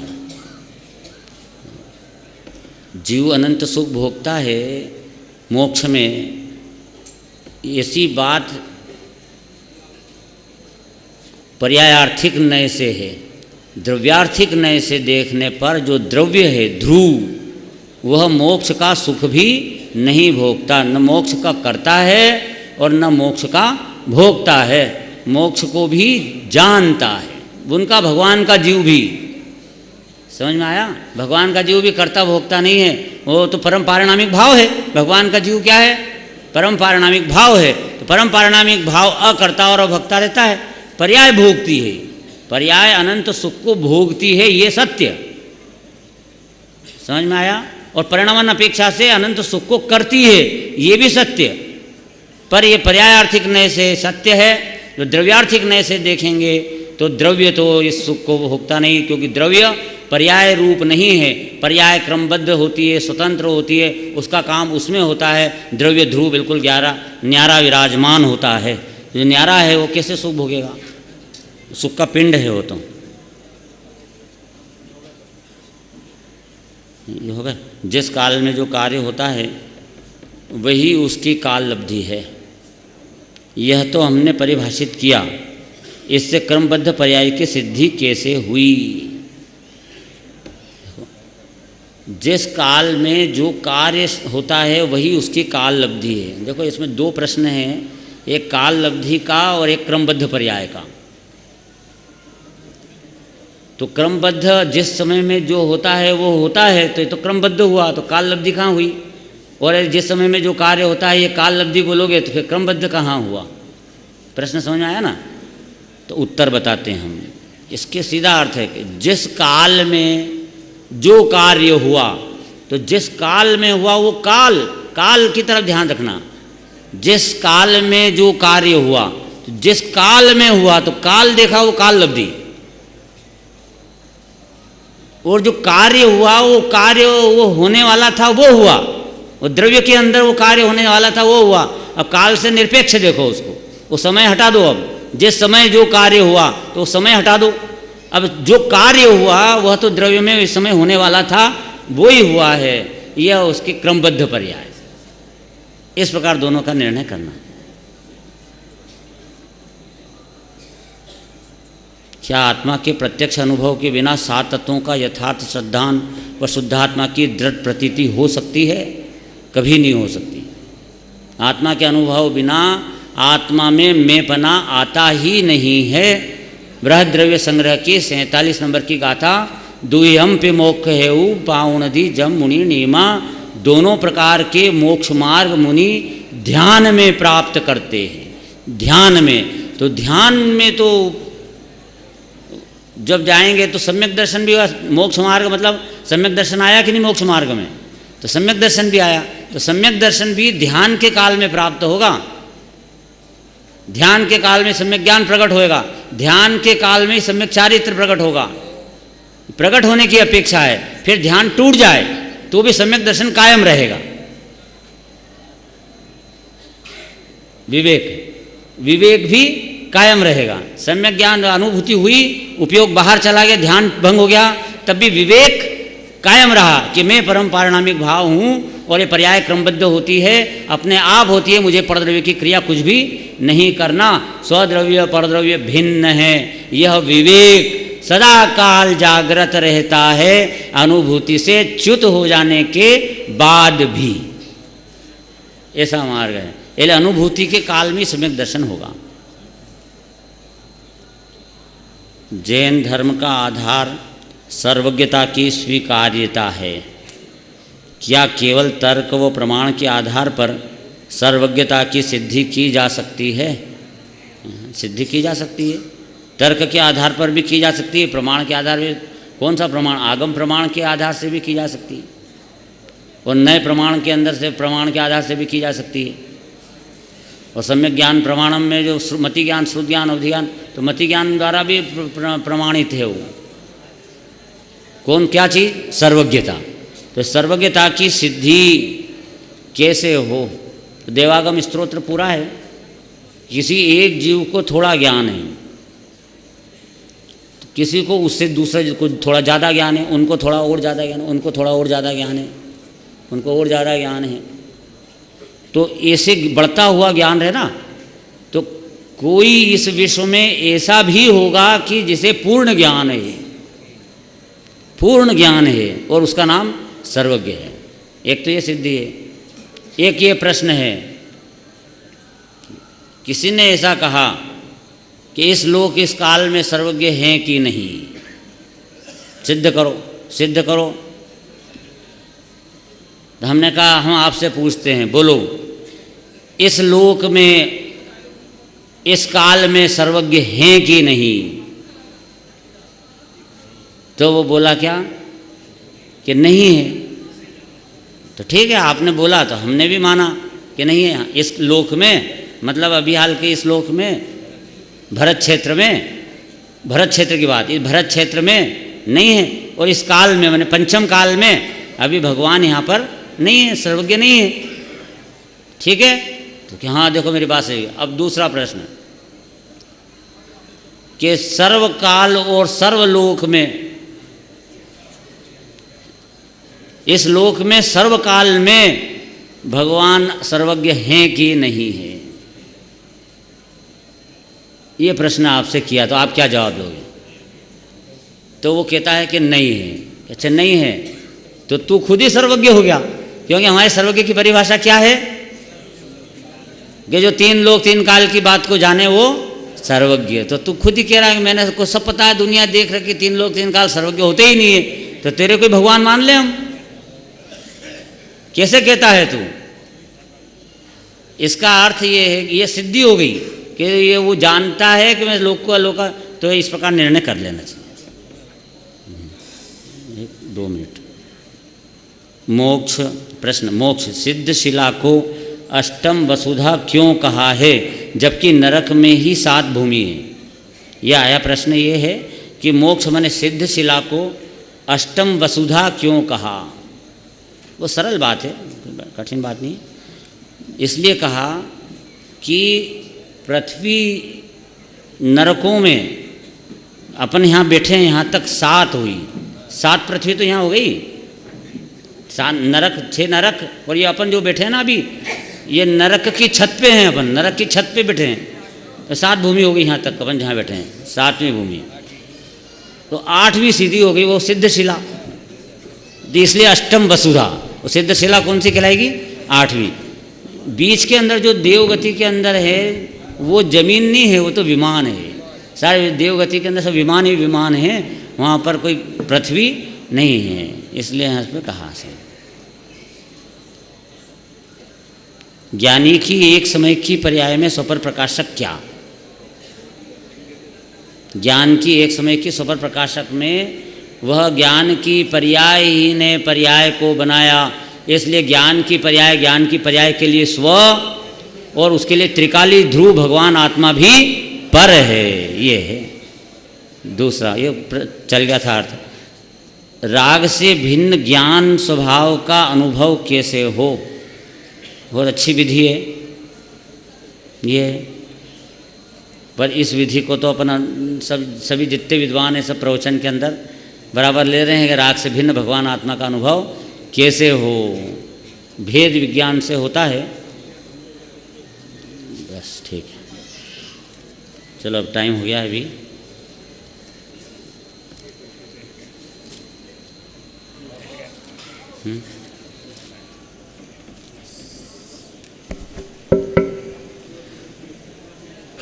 जीव अनंत सुख भोगता है मोक्ष में, ऐसी बात पर्यायार्थिक नय से है। द्रव्यार्थिक नय से देखने पर जो द्रव्य है ध्रुव, वह मोक्ष का सुख भी नहीं भोगता। न मोक्ष का करता है और न मोक्ष का भोगता है। मोक्ष को भी जानता है उनका भगवान का जीव भी। समझ में आया? भगवान का जीव भी कर्ता भोगता नहीं है, वो तो परम पारिणामिक भाव है। भगवान का जीव क्या है? परम पारिणामिक भाव है। तो परम पारिणामिक भाव अकर्ता और अभोक्ता रहता है, पर्याय भोगती है। पर्याय अनंत सुख को भोगती है, ये सत्य। समझ में आया? और परिणामन अपेक्षा से अनंत सुख को करती है, ये भी सत्य। पर ये पर्यायार्थिक नय से सत्य है। जो द्रव्यार्थिक नय से देखेंगे तो द्रव्य तो इस सुख को भोगता नहीं, क्योंकि द्रव्य पर्याय रूप नहीं है। पर्याय क्रमबद्ध होती है, स्वतंत्र होती है, उसका काम उसमें होता है। द्रव्य ध्रुव बिल्कुल न्यारा विराजमान होता है। जो न्यारा है वो कैसे सुख भोगेगा? सुख का पिंड है वो तो। ये होगा जिस काल में जो कार्य होता है वही उसकी काल लब्धि है। यह तो हमने परिभाषित किया। इससे क्रमबद्ध पर्याय की सिद्धि कैसे हुई? जिस काल में जो कार्य होता है वही उसकी काल लब्धि है। देखो इसमें 2 प्रश्न हैं, एक काल लब्धि का और एक क्रमबद्ध पर्याय का। तो क्रमबद्ध जिस समय में जो होता है वो होता है, तो ये तो क्रमबद्ध हुआ, तो काल लब्धि कहाँ हुई? और जिस समय में जो कार्य होता है ये काल लब्धि बोलोगे तो फिर क्रमबद्ध कहाँ हुआ? प्रश्न समझ में आया ना? तो उत्तर बताते हैं हम। इसके सीधा अर्थ है कि जिस काल में जो कार्य हुआ, तो जिस काल में हुआ वो काल की तरफ ध्यान रखना। जिस काल में जो कार्य हुआ, तो जिस काल में हुआ, तो काल देखा वो काल लब्धि। और जो कार्य हुआ वो कार्य वो होने वाला था वो हुआ, वो द्रव्य के अंदर वो कार्य होने वाला था वो हुआ। अब काल से निरपेक्ष देखो उसको, वो समय हटा दो। अब जिस समय जो कार्य हुआ तो वो समय हटा दो। अब जो कार्य हुआ वह तो द्रव्य में इस समय होने वाला था वो ही हुआ है, यह उसके क्रमबद्ध पर्याय। इस प्रकार दोनों का निर्णय करना है। क्या आत्मा के प्रत्यक्ष अनुभव के बिना सात तत्वों का यथार्थ श्रद्धांत व शुद्धात्मा की दृढ़ प्रतीति हो सकती है? कभी नहीं हो सकती। आत्मा के अनुभव बिना आत्मा में मैंपना आता ही नहीं है। बृहद्रव्य संग्रह की 47 नंबर की गाथा, दुयम पे मोक्ष हेऊ पाउनधि जम मुनि नीमा। दोनों प्रकार के मोक्ष मार्ग मुनि ध्यान में प्राप्त करते हैं। ध्यान में तो जब जाएंगे तो सम्यक दर्शन भी हुआ। मोक्ष मार्ग मतलब सम्यक दर्शन आया कि नहीं मोक्ष मार्ग में? तो सम्यक दर्शन भी आया। तो सम्यक दर्शन भी ध्यान के काल में प्राप्त होगा। ध्यान के काल में सम्यक ज्ञान प्रकट होएगा। ध्यान के काल में सम्यक चारित्र प्रकट होगा। प्रकट होने की अपेक्षा है। फिर ध्यान टूट जाए तो भी सम्यक दर्शन कायम रहेगा। विवेक भी कायम रहेगा। सम्यक ज्ञान अनुभूति हुई, उपयोग बाहर चला गया, ध्यान भंग हो गया, तब भी विवेक कायम रहा कि मैं परम पारिणामिक भाव हूँ और ये पर्याय क्रमबद्ध होती है, अपने आप होती है, मुझे परद्रव्य की क्रिया कुछ भी नहीं करना। स्वद्रव्य परद्रव्य भिन्न है। यह विवेक सदा काल जागृत रहता है, अनुभूति से च्युत हो जाने के बाद भी। ऐसा मार्ग है। इसलिए अनुभूति के काल में सम्यक दर्शन होगा। जैन धर्म का आधार सर्वज्ञता की स्वीकार्यता है। क्या केवल तर्क व प्रमाण के आधार पर सर्वज्ञता की सिद्धि की जा सकती है? सिद्धि की जा सकती है। तर्क के आधार पर भी की जा सकती है, प्रमाण के आधार पर। कौन सा प्रमाण? आगम प्रमाण के आधार से भी की जा सकती है, और नए प्रमाण के अंदर से प्रमाण के आधार से भी की जा सकती है। और सम्यक ज्ञान प्रमाणम में जो मति ज्ञान, श्रुत ज्ञान, अवधि ज्ञान, तो मति ज्ञान द्वारा भी प्रमाणित है वो। कौन? क्या चीज़? सर्वज्ञता। तो सर्वज्ञता की सिद्धि कैसे हो? तो देवागम स्तोत्र पूरा है। किसी एक जीव को थोड़ा ज्ञान है, तो किसी को उससे दूसरे को थोड़ा ज़्यादा ज्ञान है, उनको थोड़ा और ज़्यादा ज्ञान है, उनको थोड़ा और ज़्यादा ज्ञान है, उनको और ज़्यादा ज्ञान है। तो ऐसे बढ़ता हुआ ज्ञान है ना। तो कोई इस विश्व में ऐसा भी होगा कि जिसे पूर्ण ज्ञान है, पूर्ण ज्ञान है, और उसका नाम सर्वज्ञ है। एक तो ये सिद्धि है। एक ये प्रश्न है, किसी ने ऐसा कहा कि इस लोक इस काल में सर्वज्ञ हैं कि नहीं? सिद्ध करो, सिद्ध करो। तो हमने कहा हम आपसे पूछते हैं, बोलो इस लोक में इस काल में सर्वज्ञ हैं कि नहीं? तो वो बोला क्या कि नहीं है। तो ठीक है, आपने बोला तो हमने भी माना कि नहीं है इस लोक में, मतलब अभी हाल के इस लोक में, भरत क्षेत्र में, भरत क्षेत्र की बात, इस भरत क्षेत्र में नहीं है। और इस काल में, मैंने पंचम काल में अभी भगवान यहाँ पर नहीं है, सर्वज्ञ नहीं है। ठीक है, तो कि हाँ देखो मेरी बात सही है। अब दूसरा प्रश्न कि सर्वकाल और सर्वलोक में, इस लोक में सर्वकाल में भगवान सर्वज्ञ हैं कि नहीं है? ये प्रश्न आपसे किया, तो आप क्या जवाब दोगे? तो वो कहता है कि नहीं है। अच्छा नहीं है तो तू खुद ही सर्वज्ञ हो गया, क्योंकि हमारे सर्वज्ञ की परिभाषा क्या है कि जो तीन लोक तीन काल की बात को जाने वो सर्वज्ञ। तो तू खुद ही कह रहा है कि मैंने को सब पता है, दुनिया देख रही कि तीन लोक तीन काल सर्वज्ञ होते ही नहीं है, तो तेरे कोई भगवान मान ले हम? कैसे कहता है तू? इसका अर्थ ये है कि ये सिद्धि हो गई कि ये वो जानता है कि मैं लोक को अलोक, तो इस प्रकार निर्णय कर लेना चाहिए। 2 मिनट। मोक्ष प्रश्न, मोक्ष सिद्ध शिला को अष्टम वसुधा क्यों कहा है जबकि नरक में ही 7 भूमि है? यह आया प्रश्न ये है कि मोक्ष माने सिद्ध शिला को अष्टम वसुधा क्यों कहा? वो सरल बात है, कठिन बात नहीं है। इसलिए कहा कि पृथ्वी नरकों में अपन यहाँ बैठे हैं, यहाँ तक 7 हुई, 7 पृथ्वी तो यहाँ हो गई, 7 नरक, 6 नरक, और ये अपन जो बैठे हैं ना अभी, ये नरक की छत पे हैं, अपन नरक की छत पे बैठे हैं, तो 7 भूमि हो गई यहाँ तक अपन जहाँ बैठे हैं, 7वीं भूमि। तो 8वीं सीधी हो गई वो सिद्धशिला, इसलिए अष्टम वसुधा। वो सिद्धशिला कौन सी कहलाएगी? 8वीं। बीच के अंदर जो देवगति के अंदर है वो जमीन नहीं है, वो तो विमान है। सारे देवगति के अंदर सब विमान ही विमान है, वहाँ पर कोई पृथ्वी नहीं है, इसलिए यहाँ पर कहा से। ज्ञानी की एक समय की पर्याय में स्वपर प्रकाशक क्या? ज्ञान की एक समय की स्वपर प्रकाशक में वह ज्ञान की पर्याय ही ने पर्याय को बनाया, इसलिए ज्ञान की पर्याय के लिए स्व और उसके लिए त्रिकाली ध्रुव भगवान आत्मा भी पर है। ये है दूसरा, ये चल गया था अर्थ। राग से भिन्न ज्ञान स्वभाव का अनुभव कैसे हो? बहुत अच्छी विधि है ये, पर इस विधि को तो अपना सभी जितने विद्वान हैं सब प्रवचन के अंदर बराबर ले रहे हैं कि राग से भिन्न भगवान आत्मा का अनुभव कैसे हो? भेद विज्ञान से होता है। बस ठीक है, चलो अब टाइम हो गया है अभी।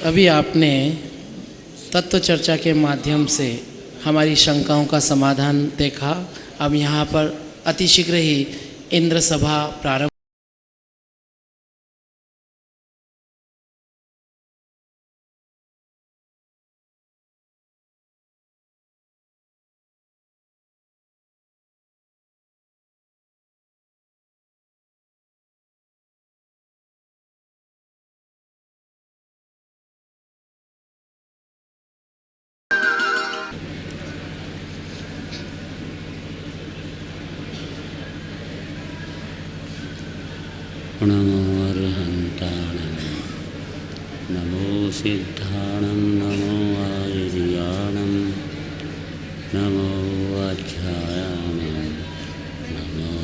अभी आपने तत्व चर्चा के माध्यम से हमारी शंकाओं का समाधान देखा। अब यहाँ पर अतिशीघ्र ही इंद्र सभा प्रारंभ नमो अर्हन्ताणं नमो सिद्धाणं नमो आयुर्याणं नमो अध्यायानं नमो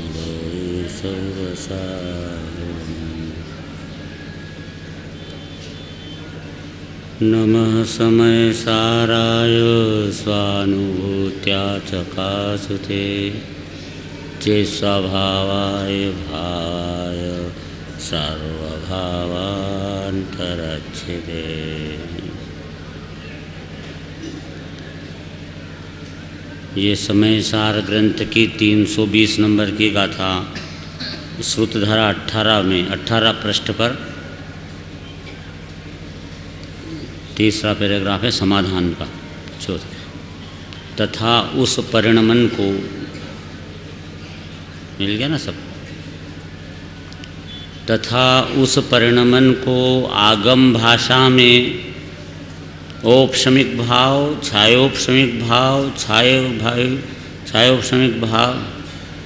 सर्वसारम् नमः समय साराय स्वानुभूत्या चकासुते चे स्वभावाय भावाय सर्वभावान्तरच्छिदे। ये समय सार ग्रंथ की 320 नंबर की गाथा श्रुतधारा 18 में 18 पृष्ठ पर तीसरा पैराग्राफ है समाधान का। तथा उस परिणमन को मिल गया ना सब। तथा उस परिणमन को आगम भाषा में औपशमिक भाव, छायोपशमिक भाव, छायोपशमिक भाव,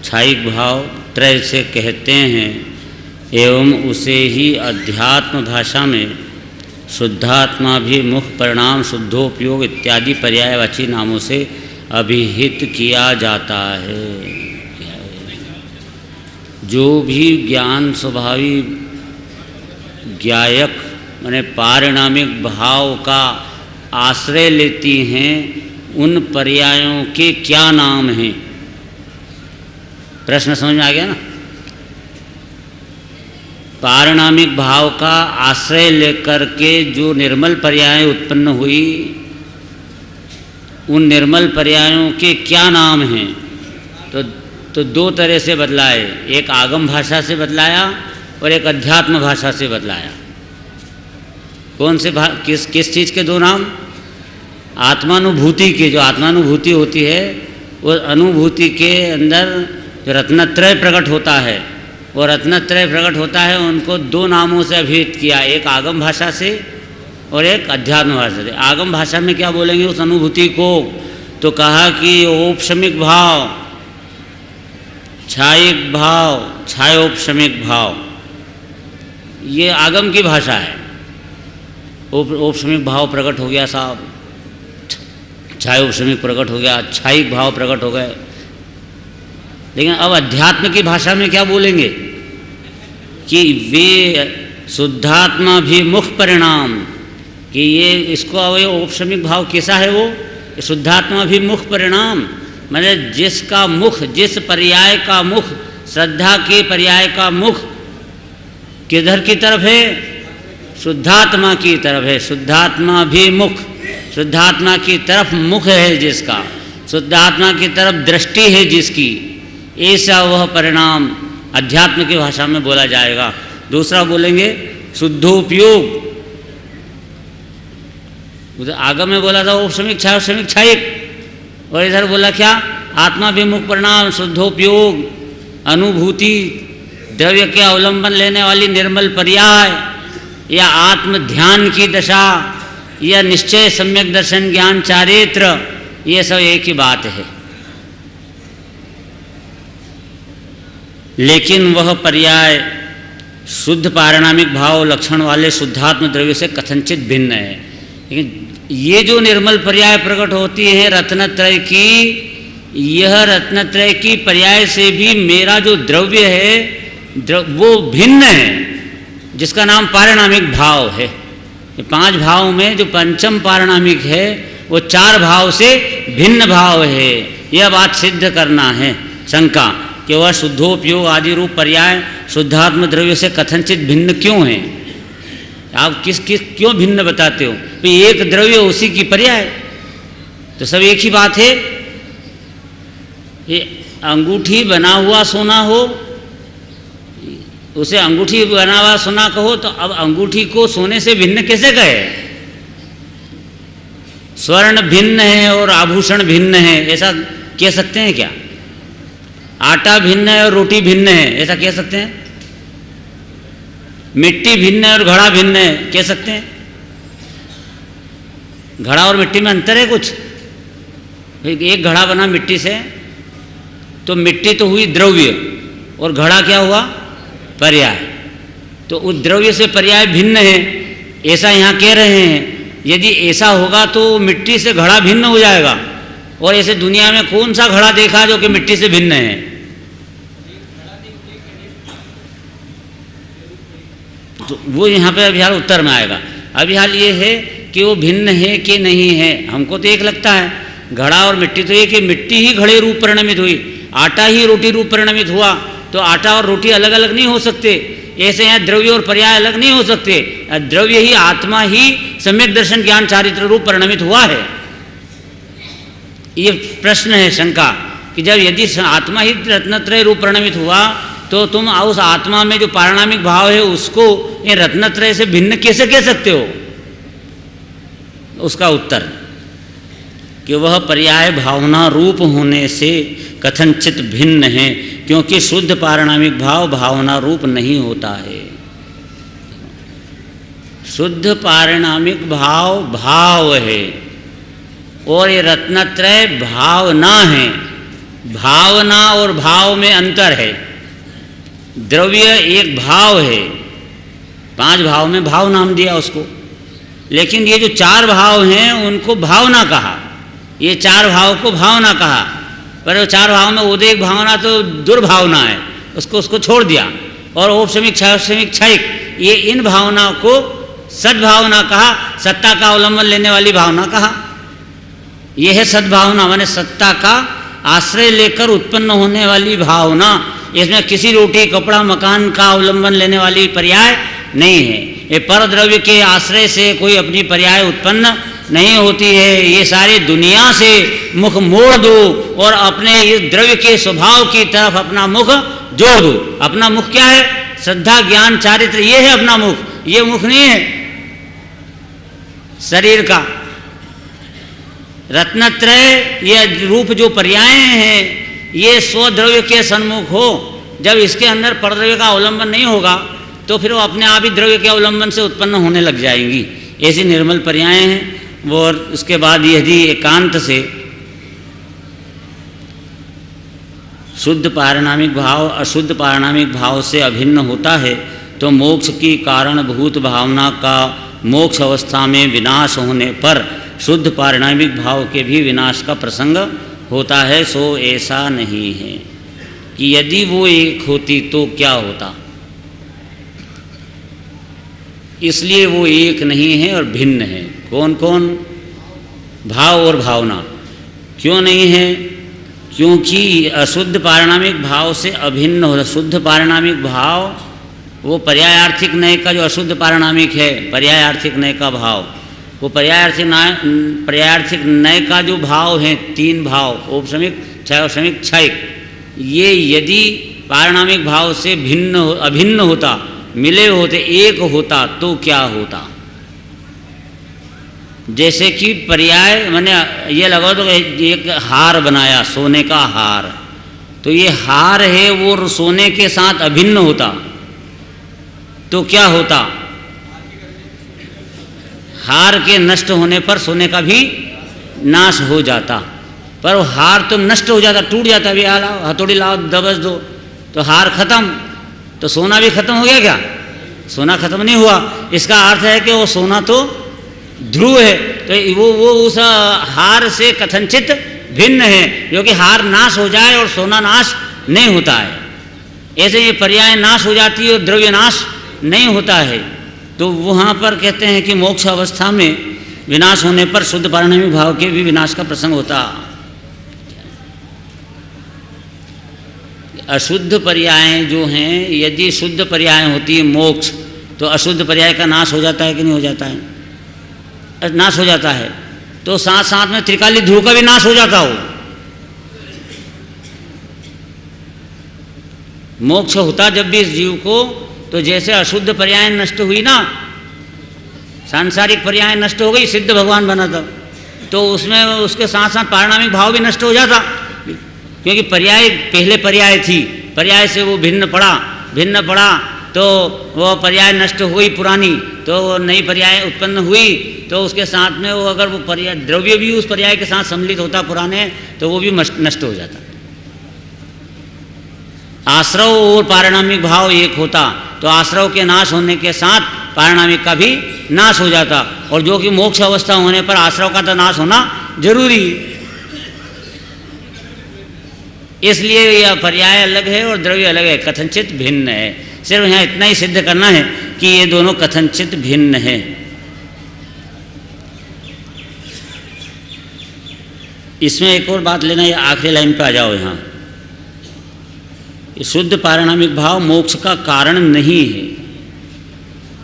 छायिक भाव त्रय से कहते हैं, एवं उसे ही अध्यात्म भाषा में शुद्धात्मा भी मुख परिणाम, शुद्धोपयोग इत्यादि पर्यायवाची नामों से अभिहित किया जाता है। जो भी ज्ञान स्वभावी ज्ञायक माने पारिणामिक भाव का आश्रय लेती हैं, उन पर्यायों के क्या नाम हैं? प्रश्न समझ में आ गया ना? पारिणामिक भाव का आश्रय लेकर के जो निर्मल पर्याय उत्पन्न हुई, उन निर्मल पर्यायों के क्या नाम हैं? तो दो तरह से बदलाए, एक आगम भाषा से बदलाया और एक अध्यात्म भाषा से बदलाया। कौन से किस चीज़ के दो नाम? आत्मानुभूति के, जो आत्मानुभूति होती है वो अनुभूति के अंदर जो रत्नत्रय प्रकट होता है, वो रत्नत्रय प्रकट होता है, उनको दो नामों से अभिहित किया, एक आगम भाषा से और एक अध्यात्म भाषा से। आगम भाषा में क्या बोलेंगे? उस अनुभूति को तो कहा कि औपशमिक भाव, छायिक भाव, छायोपशमिक भाव, ये आगम की भाषा है। औपशमिक भाव प्रकट हो गया साहब, छायोपशमिक प्रकट हो गया, छायिक भाव प्रकट हो गए। लेकिन अब अध्यात्म की भाषा में क्या बोलेंगे कि वे शुद्धात्मा भी मुख परिणाम, कि ये इसको औपशमिक भाव कैसा है वो, शुद्धात्मा भी मुख परिणाम, मतलब जिसका मुख, जिस पर्याय का मुख, श्रद्धा के पर्याय का मुख किधर की तरफ है, शुद्धात्मा की तरफ है। शुद्धात्मा भी मुख, शुद्धात्मा की तरफ मुख है जिसका, शुद्धात्मा की तरफ दृष्टि है जिसकी, ऐसा वह परिणाम अध्यात्म की भाषा में बोला जाएगा। दूसरा बोलेंगे शुद्धोपयोग, उधर आगम में बोला था औपशमिक, छायोपशमिक, छायिक, और इधर बोला क्या, आत्माभिमुख परिणाम, शुद्धोपयोग, अनुभूति, द्रव्य के अवलंबन लेने वाली निर्मल पर्याय, या आत्म ध्यान की दशा, या निश्चय, सम्यक दर्शन, ज्ञान, चारित्र, ये सब एक ही बात है। लेकिन वह पर्याय शुद्ध पारिणामिक भाव लक्षण वाले शुद्धात्म द्रव्य से कथनचित भिन्न है। लेकिन ये जो निर्मल पर्याय प्रकट होती है रत्नत्रय की, यह रत्नत्रय की पर्याय से भी मेरा जो द्रव्य है वो भिन्न है, जिसका नाम पारिणामिक भाव है। ये 5 भाव में जो पंचम पारिणामिक है वो 4 भाव से भिन्न भाव है। यह बात सिद्ध करना है शंका कि वह शुद्धोपयोग आदि रूप पर्याय शुद्धात्म द्रव्य से कथनचित भिन्न क्यों है। आप किस क्यों भिन्न बताते हो? तो एक द्रव्य उसी की पर्याय, तो सब एक ही बात है। ये अंगूठी बना हुआ सोना हो, उसे अंगूठी बना हुआ सोना कहो, तो अब अंगूठी को सोने से भिन्न कैसे कहे? स्वर्ण भिन्न है और आभूषण भिन्न है, ऐसा कह सकते हैं क्या? आटा भिन्न है और रोटी भिन्न है, ऐसा कह सकते हैं? मिट्टी भिन्न है और घड़ा भिन्न है, कह सकते हैं? घड़ा और मिट्टी में अंतर है कुछ? एक घड़ा बना मिट्टी से, तो मिट्टी तो हुई द्रव्य और घड़ा क्या हुआ? पर्याय। तो उस द्रव्य से पर्याय भिन्न है, ऐसा यहाँ कह रहे हैं। यदि ऐसा होगा तो मिट्टी से घड़ा भिन्न हो जाएगा, और ऐसे दुनिया में कौन सा घड़ा देखा जो कि मिट्टी से भिन्न है? तो वो यहाँ पे अभी हाल उत्तर में आएगा। अभी हाल ये है कि वो भिन्न है कि नहीं है। हमको तो एक लगता है, घड़ा और मिट्टी तो एक है, मिट्टी ही घड़े रूप परिणमित हुई, आटा ही रोटी रूप परिणमित हुआ, तो आटा और रोटी अलग अलग नहीं हो सकते। ऐसे यहाँ द्रव्य और पर्याय अलग नहीं हो सकते। द्रव्य ही, आत्मा ही सम्यक दर्शन ज्ञान चारित्र रूप परिणमित हुआ है। ये प्रश्न है, शंका, कि जब यदि आत्मा ही रत्नत्रय रूप परिणमित हुआ, तो तुम उस आत्मा में जो पारिणामिक भाव है उसको ये रत्नत्रय से भिन्न कैसे कह सकते हो? उसका उत्तर कि वह पर्याय भावना रूप होने से कथनचित भिन्न है, क्योंकि शुद्ध पारिणामिक भाव भावना रूप नहीं होता है। शुद्ध पारिणामिक भाव भाव है, और ये रत्नत्रय भावना है। भावना और भाव में अंतर है। द्रव्य एक भाव है, 5 भाव में भाव नाम दिया उसको, लेकिन ये जो 4 भाव हैं उनको भावना कहा, ये 4 भाव को भावना कहा। पर वो 4 भाव में उदेक भावना तो दुर्भावना है, उसको छोड़ दिया। और औपशमिक, छायोपशमिक, छायिक, ये इन भावना को सद्भावना कहा, सत्ता का अवलंबन लेने वाली भावना कहा। यह है सद्भावना, माने सत्ता का आश्रय लेकर उत्पन्न होने वाली भावना। इसमें किसी रोटी, कपड़ा, मकान का अवलंबन लेने वाली पर्याय नहीं है। ये पर द्रव्य के आश्रय से कोई अपनी पर्याय उत्पन्न नहीं होती है। ये सारी दुनिया से मुख मोड़ दो और अपने इस द्रव्य के स्वभाव की तरफ अपना मुख जोड़ दो। अपना मुख क्या है? श्रद्धा, ज्ञान, चारित्र, ये है अपना मुख। ये मुख नहीं है शरीर का। रत्नत्रय ये रूप जो पर्याय हैं, ये स्वद्रव्य के सन्मुख हो। जब इसके अंदर परद्रव्य का अवलंबन नहीं होगा तो फिर वो अपने आप ही द्रव्य के अवलंबन से उत्पन्न होने लग जाएंगी। ऐसी निर्मल पर्याय हैं वो। और उसके बाद यदि एकांत से शुद्ध पारिणामिक भाव अशुद्ध पारिणामिक भाव से अभिन्न होता है तो मोक्ष की कारणभूत भावना का मोक्ष अवस्था में विनाश होने पर शुद्ध पारिणामिक भाव के भी विनाश का प्रसंग होता है। सो ऐसा नहीं है कि यदि वो एक होती तो क्या होता, इसलिए वो एक नहीं है और भिन्न है। कौन कौन? भाव और भावना। क्यों नहीं है? क्योंकि अशुद्ध पारिणामिक भाव से अभिन्न हो। शुद्ध पारिणामिक भाव वो पर्यायार्थिक नय का जो अशुद्ध पारिणामिक है, पर्यायार्थिक नय का भाव, वो पर्यायार्थिक नय का जो भाव है, तीन भाव, औपशमिक, क्षयौपशमिक, क्षयिक, ये यदि पारिणामिक भाव से अभिन्न होता, मिले होते, एक होता तो क्या होता? जैसे कि पर्याय मैंने ये लगाओ तो एक हार बनाया, सोने का हार, तो ये हार है वो सोने के साथ अभिन्न होता तो क्या होता? हार के नष्ट होने पर सोने का भी नाश हो जाता। पर वो हार तो नष्ट हो जाता, टूट जाता। भी हथौड़ी लाओ, दबस दो तो हार खत्म, तो सोना भी खत्म हो गया क्या? सोना खत्म नहीं हुआ। इसका अर्थ है कि वो सोना तो ध्रुव है, तो वो उस हार से कथनचित भिन्न है, क्योंकि हार नाश हो जाए और सोना नाश नहीं होता है। ऐसे ये पर्याय नाश हो जाती है और द्रव्य नाश नहीं होता है। तो वहाँ पर कहते हैं कि मोक्ष अवस्था में विनाश होने पर शुद्ध पारिणामिक भाव के भी विनाश का प्रसंग होता। अशुद्ध पर्याय जो हैं, यदि शुद्ध पर्याय होती है मोक्ष, तो अशुद्ध पर्याय का नाश हो जाता है कि नहीं हो जाता है? नाश हो जाता है। तो साथ साथ में त्रिकाली ध्रुव का भी नाश हो जाता हो। मोक्ष होता जब भी इस जीव को, तो जैसे अशुद्ध पर्याय नष्ट हुई ना, सांसारिक पर्याय नष्ट हो गई, सिद्ध भगवान बना था, तो उसमें उसके साथ साथ पारिणामिक भाव भी नष्ट हो जाता, क्योंकि पर्याय पहले पर्याय थी, पर्याय से वो भिन्न पड़ा तो वो पर्याय नष्ट हुई पुरानी, तो नई पर्याय उत्पन्न हुई, तो उसके साथ में वो अगर वो पर्याय द्रव्य भी उस पर्याय के साथ सम्मिलित होता पुराने, तो वो भी नष्ट हो जाता। आश्रव और पारिणामिक भाव एक होता तो आश्रव के नाश होने के साथ पारिणामिक का भी नाश हो जाता, और जो कि मोक्ष अवस्था होने पर आश्रव का तो नाश होना जरूरी है। इसलिए यह पर्याय अलग है और द्रव्य अलग है, कथनचित भिन्न है। सिर्फ यहाँ इतना ही सिद्ध करना है कि ये दोनों कथनचित भिन्न है। इसमें एक और बात लेना, ये आखिरी लाइन पे आ जाओ। यहाँ शुद्ध पारिणामिक भाव मोक्ष का कारण नहीं है।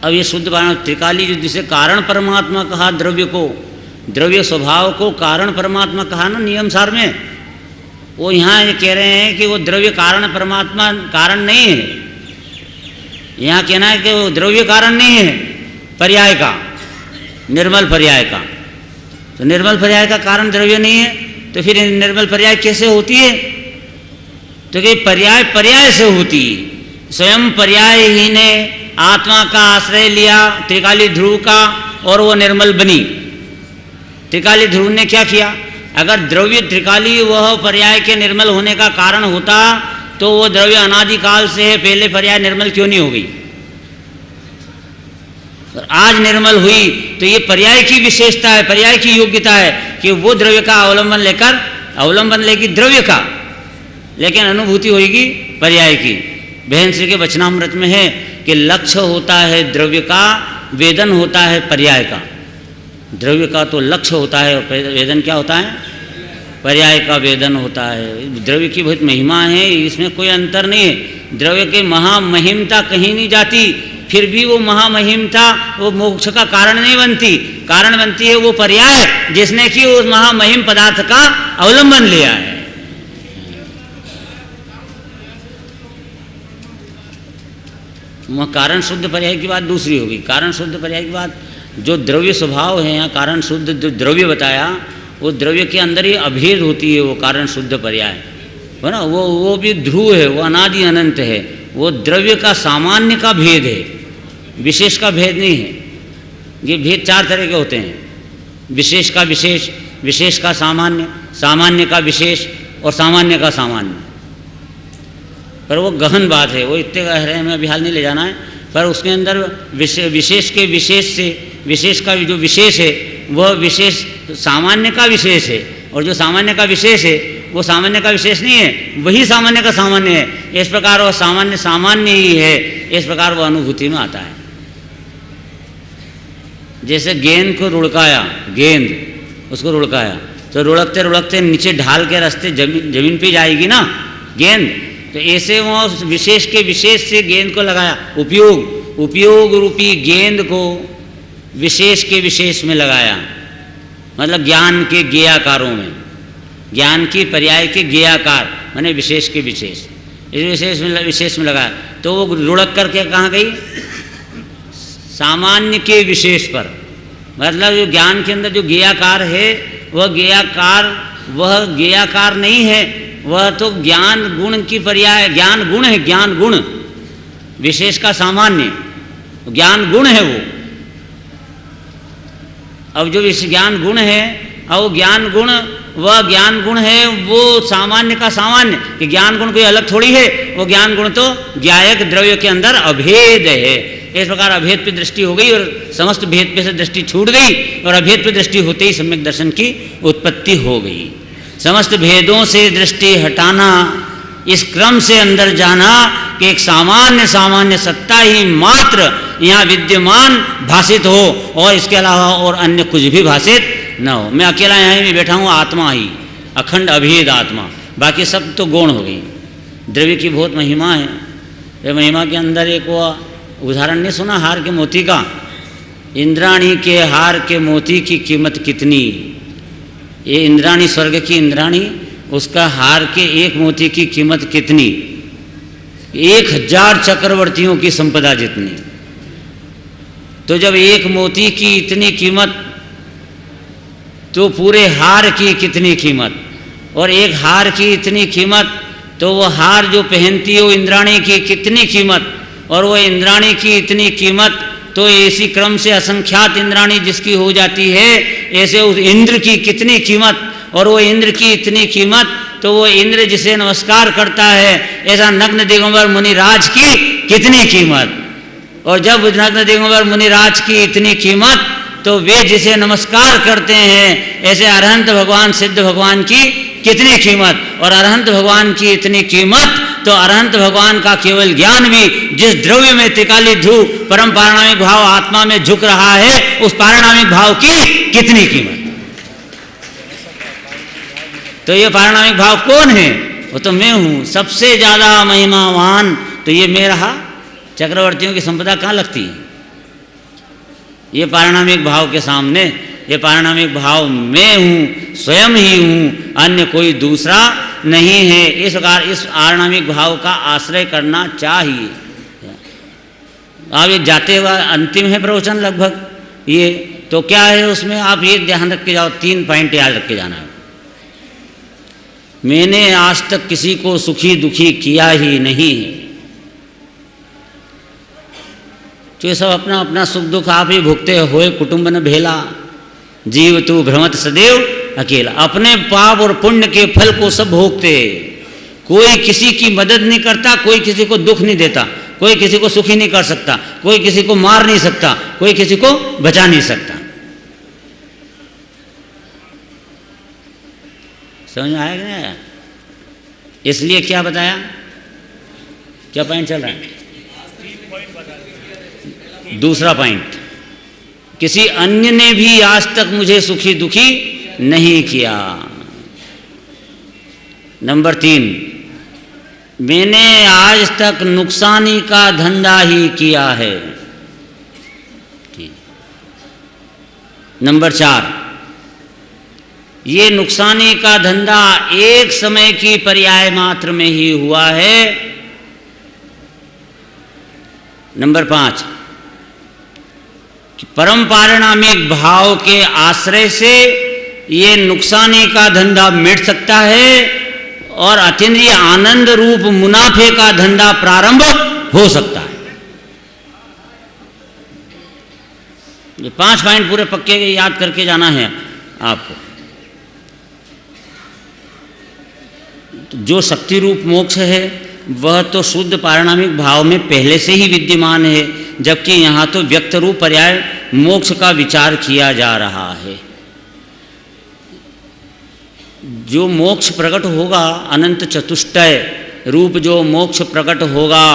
अब ये शुद्ध पारिणामिक त्रिकाली, जो जिसे कारण परमात्मा कहा, द्रव्य को, द्रव्य स्वभाव को कारण परमात्मा कहा ना नियम सार में, वो यहाँ ये कह रहे हैं कि वो द्रव्य कारण परमात्मा कारण नहीं है। यहाँ कहना है कि वो द्रव्य कारण नहीं है पर्याय का, निर्मल पर्याय का। तो निर्मल पर्याय का कारण द्रव्य नहीं है, तो फिर निर्मल पर्याय कैसे होती है? तो कि पर्याय पर्याय से होती है। स्वयं पर्याय ही ने आत्मा का आश्रय लिया त्रिकाली ध्रुव का, और वो निर्मल बनी। त्रिकाली ध्रुव ने क्या किया? अगर द्रव्य त्रिकाली वह पर्याय के निर्मल होने का कारण होता, तो वो द्रव्य अनादिकाल से है, पहले पर्याय निर्मल क्यों नहीं हो गई? और आज निर्मल हुई, तो ये पर्याय की विशेषता है, पर्याय की योग्यता है कि वो द्रव्य का अवलंबन लेगी द्रव्य का, लेकिन अनुभूति होगी पर्याय की। बहन श्री के वचनामृत में है कि लक्ष्य होता है द्रव्य का, वेदन होता है पर्याय का। द्रव्य का तो लक्ष्य होता है, और वेदन क्या होता है? पर्याय का वेदन होता है। द्रव्य की बहुत महिमा है, इसमें कोई अंतर नहीं है। द्रव्य की महामहिमता कहीं नहीं जाती, फिर भी वो महामहिमता वो मोक्ष का कारण नहीं बनती। कारण बनती है वो पर्याय जिसने कि उस महामहिम पदार्थ का अवलंबन लिया है। कारण शुद्ध पर्याय की बात दूसरी होगी। कारण शुद्ध पर्याय की बात, जो द्रव्य स्वभाव है, यहाँ कारण शुद्ध जो द्रव्य बताया, वो द्रव्य के अंदर ही अभेद होती है, वो कारण शुद्ध पर्याय है ना। वो भी ध्रुव है, वो अनादि अनंत है। वो द्रव्य का सामान्य का भेद है, विशेष का भेद नहीं है। ये भेद चार तरह के होते हैं, विशेष का विशेष, विशेष का सामान्य, सामान्य का विशेष और सामान्य का सामान्य। पर वो गहन बात है, वो इतने गहरे में अभी हाल नहीं ले जाना है। पर उसके अंदर विशेष के विशेष से विशेष का जो विशेष है वह विशेष सामान्य का विशेष है, और जो सामान्य का विशेष है वो सामान्य का विशेष नहीं है, वही सामान्य का सामान्य है। इस प्रकार वह सामान्य सामान्य ही है, इस प्रकार वह अनुभूति में आता है। जैसे गेंद को रुड़काया, गेंद उसको रुड़काया तो रुड़कते रुड़कते नीचे ढाल के रास्ते जमीन पे जाएगी ना गेंद, तो ऐसे वो विशेष के विशेष से गेंद को लगाया, उपयोग रूपी गेंद को विशेष के विशेष में लगाया, मतलब ज्ञान के ज्ञेयाकारों में, ज्ञान की पर्याय के ज्ञेयाकार माने विशेष के विशेष, इस विशेष में लगाया तो वो रुड़क करके कहाँ गई, सामान्य के विशेष पर। मतलब जो ज्ञान के अंदर जो ज्ञेयाकार है वह ज्ञेयाकार नहीं है, वह तो ज्ञान गुण की पर्याय, ज्ञान गुण है, ज्ञान गुण, विशेष का सामान्य ज्ञान गुण है वो। अब जो इस ज्ञान गुण है और वो ज्ञान गुण, वह ज्ञान गुण है वो सामान्य का सामान्य, कि ज्ञान गुण कोई अलग थोड़ी है, वो ज्ञान गुण तो ज्ञायक द्रव्य के अंदर अभेद है। इस प्रकार अभेद पे दृष्टि हो गई और समस्त भेद पे से दृष्टि छूट गई, और अभेद पे दृष्टि होते ही सम्यक दर्शन की उत्पत्ति हो गई। समस्त भेदों से दृष्टि हटाना, इस क्रम से अंदर जाना कि एक सामान्य सामान्य सत्ता ही मात्र यहाँ विद्यमान भाषित हो और इसके अलावा और अन्य कुछ भी भाषित न हो। मैं अकेला यहाँ भी बैठा हूँ, आत्मा ही अखंड अभेद आत्मा, बाकी सब तो गौण हो गई। द्रव्य की बहुत महिमा है। ये महिमा के अंदर एक वो उदाहरण नहीं सुना हार के मोती का, इंद्राणी के हार के मोती की कीमत कितनी। ये इंद्राणी, स्वर्ग की इंद्राणी, उसका हार के एक मोती की कीमत कितनी, 1000 चक्रवर्तियों की संपदा जितनी। तो जब एक मोती की इतनी कीमत, तो पूरे हार की कितनी कीमत, और एक हार की इतनी कीमत, तो वो हार जो पहनती है वो इंद्राणी की कितनी कीमत, और वो इंद्राणी की इतनी कीमत, तो ऐसी क्रम से असंख्यात इंद्राणी जिसकी हो जाती है, ऐसे उस इंद्र की कितनी कीमत, और वो इंद्र की इतनी कीमत, तो वो इंद्र जिसे नमस्कार करता है ऐसा नग्न दिगंबर मुनिराज की कितनी कीमत, और जब नग्न दिगंबर मुनिराज की इतनी कीमत, तो वे जिसे नमस्कार करते हैं ऐसे अरहंत भगवान सिद्ध भगवान की कितनी कीमत, और अरहंत भगवान की इतनी कीमत, तो अरहंत भगवान का केवल ज्ञान भी जिस द्रव्य में त्रिकाली ध्रुव परम पारिणामिक भाव आत्मा में झुक रहा है, उस पारिणामिक भाव की कितनी कीमत। तो ये पारिणामिक भाव कौन है, वो तो मैं हूँ, सबसे ज्यादा महिमावान तो ये मैं रहा। चक्रवर्तियों की संपदा कहाँ लगती है ये पारिणामिक भाव के सामने। ये पारिणामिक भाव मैं हूँ, स्वयं ही हूँ, अन्य कोई दूसरा नहीं है। इस प्रकार इस पारिणामिक भाव का आश्रय करना चाहिए। अब ये जाते हुआ अंतिम है प्रवचन लगभग ये, तो क्या है उसमें आप ये ध्यान रख के जाओ, 3 पॉइंट याद रख के जाना है। मैंने आज तक किसी को सुखी दुखी किया ही नहीं है। तो ये सब अपना अपना सुख दुख आप ही भुगते होए कुटुंब न भेला, जीव तू भ्रमत सदैव अकेला। अपने पाप और पुण्य के फल को सब भोगते। कोई किसी की मदद नहीं करता, कोई किसी को दुख नहीं देता, कोई किसी को सुखी नहीं कर सकता, कोई किसी को मार नहीं सकता, कोई किसी को बचा नहीं सकता। समझ में आया कि नहीं आया? इसलिए क्या बताया, क्या पॉइंट चल रहा है? दूसरा पॉइंट, किसी अन्य ने भी आज तक मुझे सुखी दुखी नहीं किया। नंबर 3, मैंने आज तक नुकसानी का धंधा ही किया है। नंबर 4, ये नुकसानी का धंधा एक समय की पर्याय मात्र में ही हुआ है। नंबर 5, परम पारिणामिक भाव के आश्रय से ये नुकसानी का धंधा मिट सकता है और अतीन्द्रिय आनंद रूप मुनाफे का धंधा प्रारंभ हो सकता है। ये 5 पॉइंट पूरे पक्के याद करके जाना है आपको। जो शक्ति रूप मोक्ष है वह तो शुद्ध पारिणामिक भाव में पहले से ही विद्यमान है, जबकि यहाँ तो व्यक्त रूप पर्याय मोक्ष का विचार किया जा रहा है। जो मोक्ष प्रकट होगा, अनंत चतुष्टय रूप जो मोक्ष प्रकट होगा,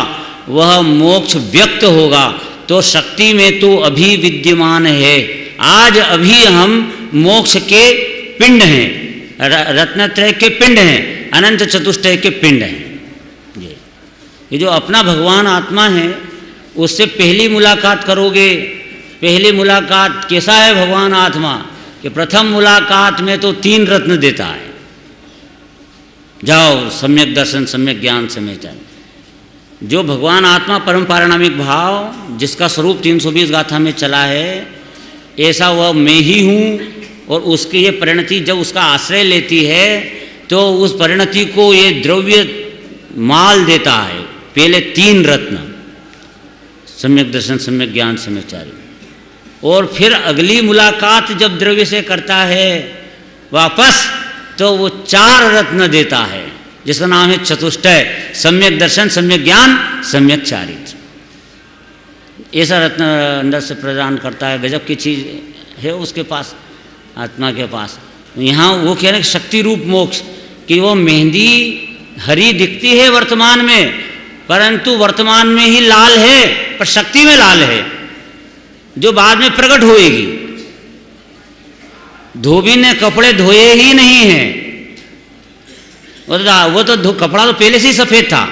वह मोक्ष व्यक्त होगा। तो शक्ति में तो अभी विद्यमान है। आज अभी हम मोक्ष के पिंड हैं, रत्नत्रय के पिंड हैं, अनंत चतुष्टय के पिंड हैं। ये जो अपना भगवान आत्मा है, उससे पहली मुलाकात करोगे। पहली मुलाकात कैसा है भगवान आत्मा, कि प्रथम मुलाकात में तो 3 रत्न देता है। जाओ, सम्यक दर्शन, सम्यक ज्ञान, सम्यक ज्ञान। जो भगवान आत्मा परम पारिणामिक भाव, जिसका स्वरूप 320 गाथा में चला है, ऐसा वह मैं ही हूँ। और उसकी ये परिणति जब उसका आश्रय लेती है, तो उस परिणति को ये द्रव्य माल देता है। पहले 3 रत्न, सम्यक दर्शन, सम्यक ज्ञान, सम्यक चारि। और फिर अगली मुलाकात जब द्रव्य से करता है वापस, तो वो 4 रत्न देता है, जिसका नाम है चतुष्टय, सम्यक दर्शन, सम्यक ज्ञान, सम्यक चारित्र। ऐसा रत्न अंदर से प्रदान करता है। गजब की चीज़ है उसके पास, आत्मा के पास। यहाँ वो कह रहे हैं शक्ति रूप मोक्ष, कि वो मेहंदी हरी दिखती है वर्तमान में, परंतु वर्तमान में ही लाल है, पर शक्ति में लाल है, जो बाद में प्रकट होएगी। धोबी ने कपड़े धोए ही नहीं हैं, वो तो कपड़ा तो पहले से ही सफ़ेद था।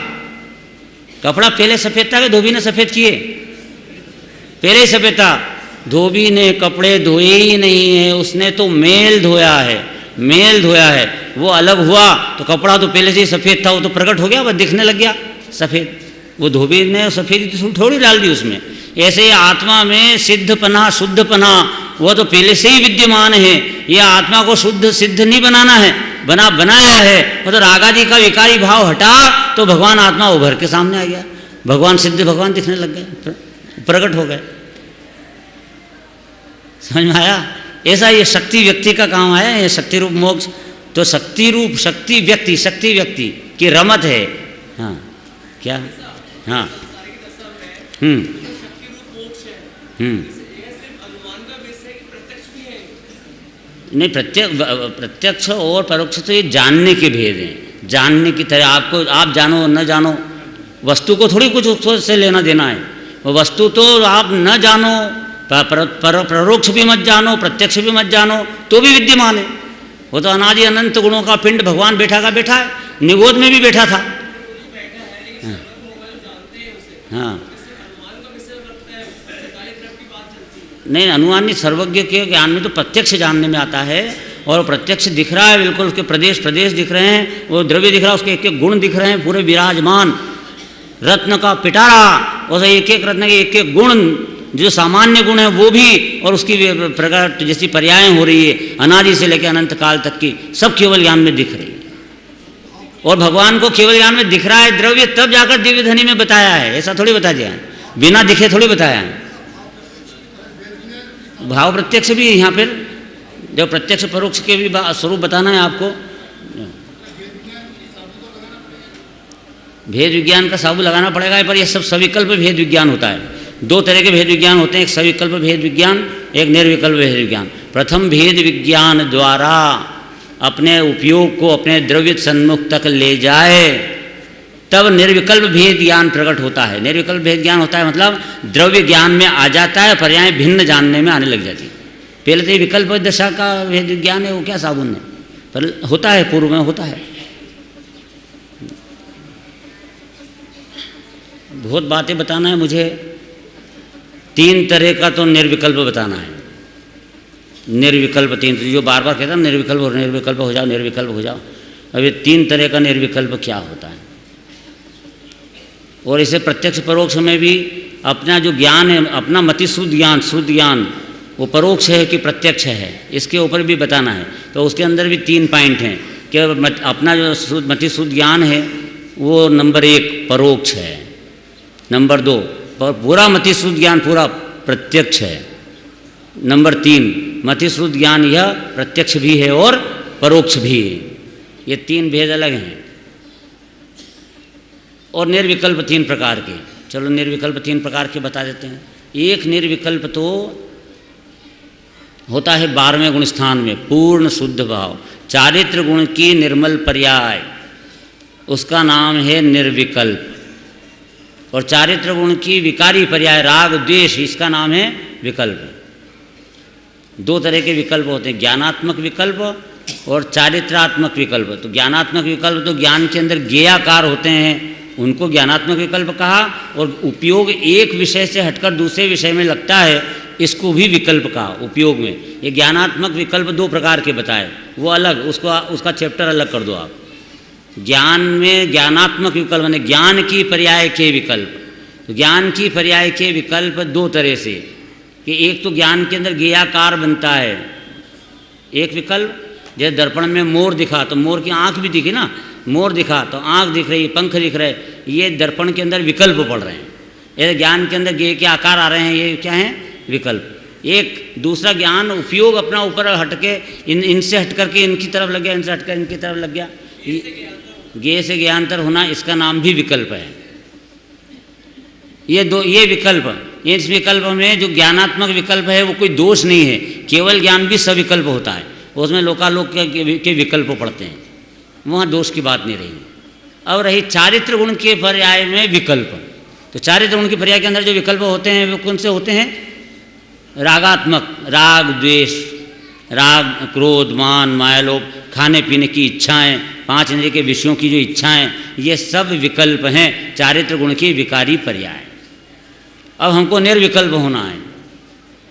कपड़ा पहले सफ़ेद था कि धोबी ने सफ़ेद किए? पहले ही सफ़ेद था। धोबी ने कपड़े धोए ही नहीं है, उसने तो मेल धोया है। मेल धोया है, वो अलग हुआ तो कपड़ा तो पहले से ही सफ़ेद था, वो तो प्रकट हो गया, वह दिखने लग गया सफ़ेद। वो धोबी ने सफ़ेद थोड़ी डाल दी उसमें। ऐसे ही आत्मा में सिद्धपना, शुद्धपना, वह तो पहले से ही विद्यमान है। यह आत्मा को शुद्ध सिद्ध नहीं बनाना है, बनाया है। वो तो रागादि का विकारी भाव हटा, तो भगवान आत्मा उभर के सामने आ गया। भगवान सिद्ध भगवान दिखने लग गए, प्रकट हो गए। समझ में आया? ऐसा ये शक्ति व्यक्ति का काम आया, ये शक्ति रूप मोक्ष। तो शक्ति रूप, शक्ति व्यक्ति की रमत है। हाँ, क्या? हाँ, नहीं, प्रत्यक्ष और परोक्ष तो ये जानने के भेद हैं। जानने की तरह आपको, आप जानो न जानो, वस्तु को थोड़ी कुछ उससे से लेना देना है। वो वस्तु तो आप न जानो, परोक्ष भी मत जानो, प्रत्यक्ष भी मत जानो, तो भी विद्यमान है। वो तो अनादि अनंत गुणों का पिंड भगवान बैठा का बैठा है। निगोद में भी बैठा था। हाँ, नहीं, अनुमानित सर्वज्ञ के ज्ञान में तो प्रत्यक्ष जानने में आता है। और प्रत्यक्ष दिख रहा है, बिल्कुल उसके प्रदेश दिख रहे हैं, वो द्रव्य दिख रहा है, उसके एक एक गुण दिख रहे हैं, पूरे विराजमान। रत्न का पिटारा, और एक एक रत्न के एक एक गुण, जो सामान्य गुण है वो भी, और उसकी प्रकट जैसी पर्यायें हो रही है अनादि से लेकर अनंत काल तक की, सब केवल ज्ञान में दिख रही है। और भगवान को केवल ज्ञान में दिख रहा है द्रव्य, तब जाकर दिव्य ध्वनि में बताया है। ऐसा थोड़ी बता दिया है, बिना दिखे थोड़ी बताया है। भाव प्रत्यक्ष भी है यहाँ पर, जब प्रत्यक्ष परोक्ष के भी स्वरूप बताना है आपको। भेद विज्ञान का साबु लगाना पड़ेगा, पर यह सब सविकल्प भेद विज्ञान होता है। 2 तरह के भेद विज्ञान होते हैं, एक सविकल्प भेद विज्ञान, एक निर्विकल्प भेद विज्ञान। प्रथम भेद विज्ञान द्वारा अपने उपयोग को अपने द्रव्य सन्मुख तक ले जाए, तब निर्विकल्प भेद ज्ञान प्रकट होता है। निर्विकल्प भेद ज्ञान होता है मतलब द्रव्य ज्ञान में आ जाता है, पर्याय भिन्न जानने में आने लग जाती है। पहले तो विकल्प दशा का भेद विज्ञान है, वो क्या साबुन है, पर होता है, पूर्व में होता है। बहुत बातें बताना है मुझे। 3 तरह का तो निर्विकल्प बताना है। निर्विकल्प 3, जो बार बार कहता है निर्विकल्प हो जाओ, निर्विकल्प हो जाओ। अब ये 3 तरह का निर्विकल्प क्या होता है, और इसे प्रत्यक्ष परोक्ष में भी अपना जो ज्ञान है, अपना मति शुद्ध ज्ञान वो परोक्ष है कि प्रत्यक्ष है, इसके ऊपर भी बताना है। तो उसके अंदर भी 3 पॉइंट हैं कि अपना जो मति शुद्ध ज्ञान है वो नंबर 1 परोक्ष है, नंबर 2 पूरा मति शुद्ध ज्ञान पूरा प्रत्यक्ष है, नंबर 3 मति शुद्ध ज्ञान यह प्रत्यक्ष भी है और परोक्ष भी है। ये 3 भेद अलग हैं। और निर्विकल्प 3 प्रकार के। चलो निर्विकल्प 3 प्रकार के बता देते हैं। एक निर्विकल्प तो होता है 12वें गुण स्थान में पूर्ण शुद्ध भाव, चारित्र गुण की निर्मल पर्याय, उसका नाम है निर्विकल्प। और चारित्र गुण की विकारी पर्याय राग द्वेष, इसका नाम है विकल्प। 2 तरह के विकल्प होते हैं, ज्ञानात्मक विकल्प और चारित्रात्मक विकल्प। तो ज्ञानात्मक विकल्प तो ज्ञान के अंदर ज्ञेयाकार होते हैं, उनको ज्ञानात्मक विकल्प कहा। और उपयोग एक विषय से हटकर दूसरे विषय में लगता है, इसको भी विकल्प कहा उपयोग में। ये ज्ञानात्मक विकल्प 2 प्रकार के बताए, वो अलग, उसका चैप्टर अलग कर दो आप। ज्ञान में ज्ञानात्मक विकल्प यानी ज्ञान की पर्याय के विकल्प। तो ज्ञान की पर्याय के विकल्प 2 तरह से, कि एक तो ज्ञान के अंदर ज्ञेयाकार बनता है एक विकल्प, जैसे दर्पण में मोर दिखा तो मोर की आँख भी दिखी ना, मोर दिखा तो आँख दिख रही, पंख दिख रहे, ये दर्पण के अंदर विकल्प पड़ रहे हैं। ये ज्ञान के अंदर ज्ञेय के आकार आ रहे हैं, ये क्या है? विकल्प। एक दूसरा ज्ञान उपयोग अपना ऊपर हटके इनसे हट करके इनकी तरफ लग गया, इनसे हटकर इनकी तरफ लग गया, ज्ञेय से ज्ञानांतर होना, इसका नाम भी विकल्प है। ये विकल्प, इस विकल्प में जो ज्ञानात्मक विकल्प है वो कोई दोष नहीं है, केवल ज्ञान भी सविकल्प होता है, उसमें लोकालोक के विकल्प पड़ते हैं, वहाँ दोष की बात नहीं रही। अब रही चारित्र गुण के पर्याय में विकल्प। तो चारित्र गुण के पर्याय के अंदर जो विकल्प होते हैं वो कौन से होते हैं? रागात्मक, राग द्वेष, राग क्रोध मान माया लोभ, खाने पीने की इच्छाएं, 5 इंद्रिय के विषयों की जो इच्छाएं, ये सब विकल्प हैं चारित्र गुण के विकारी पर्याय। अब हमको निर्विकल्प होना है।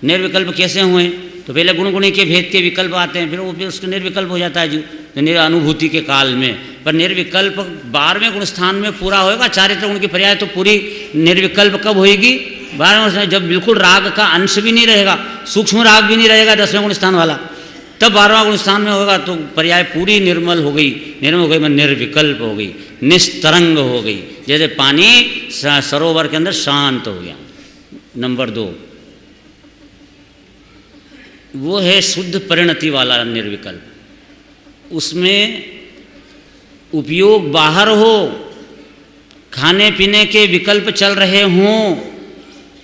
निर्विकल्प कैसे हुए? तो पहले गुण गुणी के भेद के विकल्प आते हैं, फिर वो उसको निर्विकल्प हो जाता है जो अनुभूति के काल में। पर निर्विकल्प 12वें गुण स्थान में पूरा होएगा। चारित्र गुण की पर्याय तो पूरी निर्विकल्प कब होएगी? 12वें गुण, जब बिल्कुल राग का अंश भी नहीं रहेगा, सूक्ष्म राग भी नहीं रहेगा 10वें गुण स्थान वाला, तब 12वां गुण स्थान में होगा तो पर्याय पूरी निर्मल हो गई। निर्मल हो गई मैं निर्विकल्प हो गई, निस्तरंग हो गई, जैसे पानी सरोवर के अंदर शांत हो गया। नंबर 2 वो है शुद्ध परिणति वाला निर्विकल्प। उसमें उपयोग बाहर हो, खाने पीने के विकल्प चल रहे हों,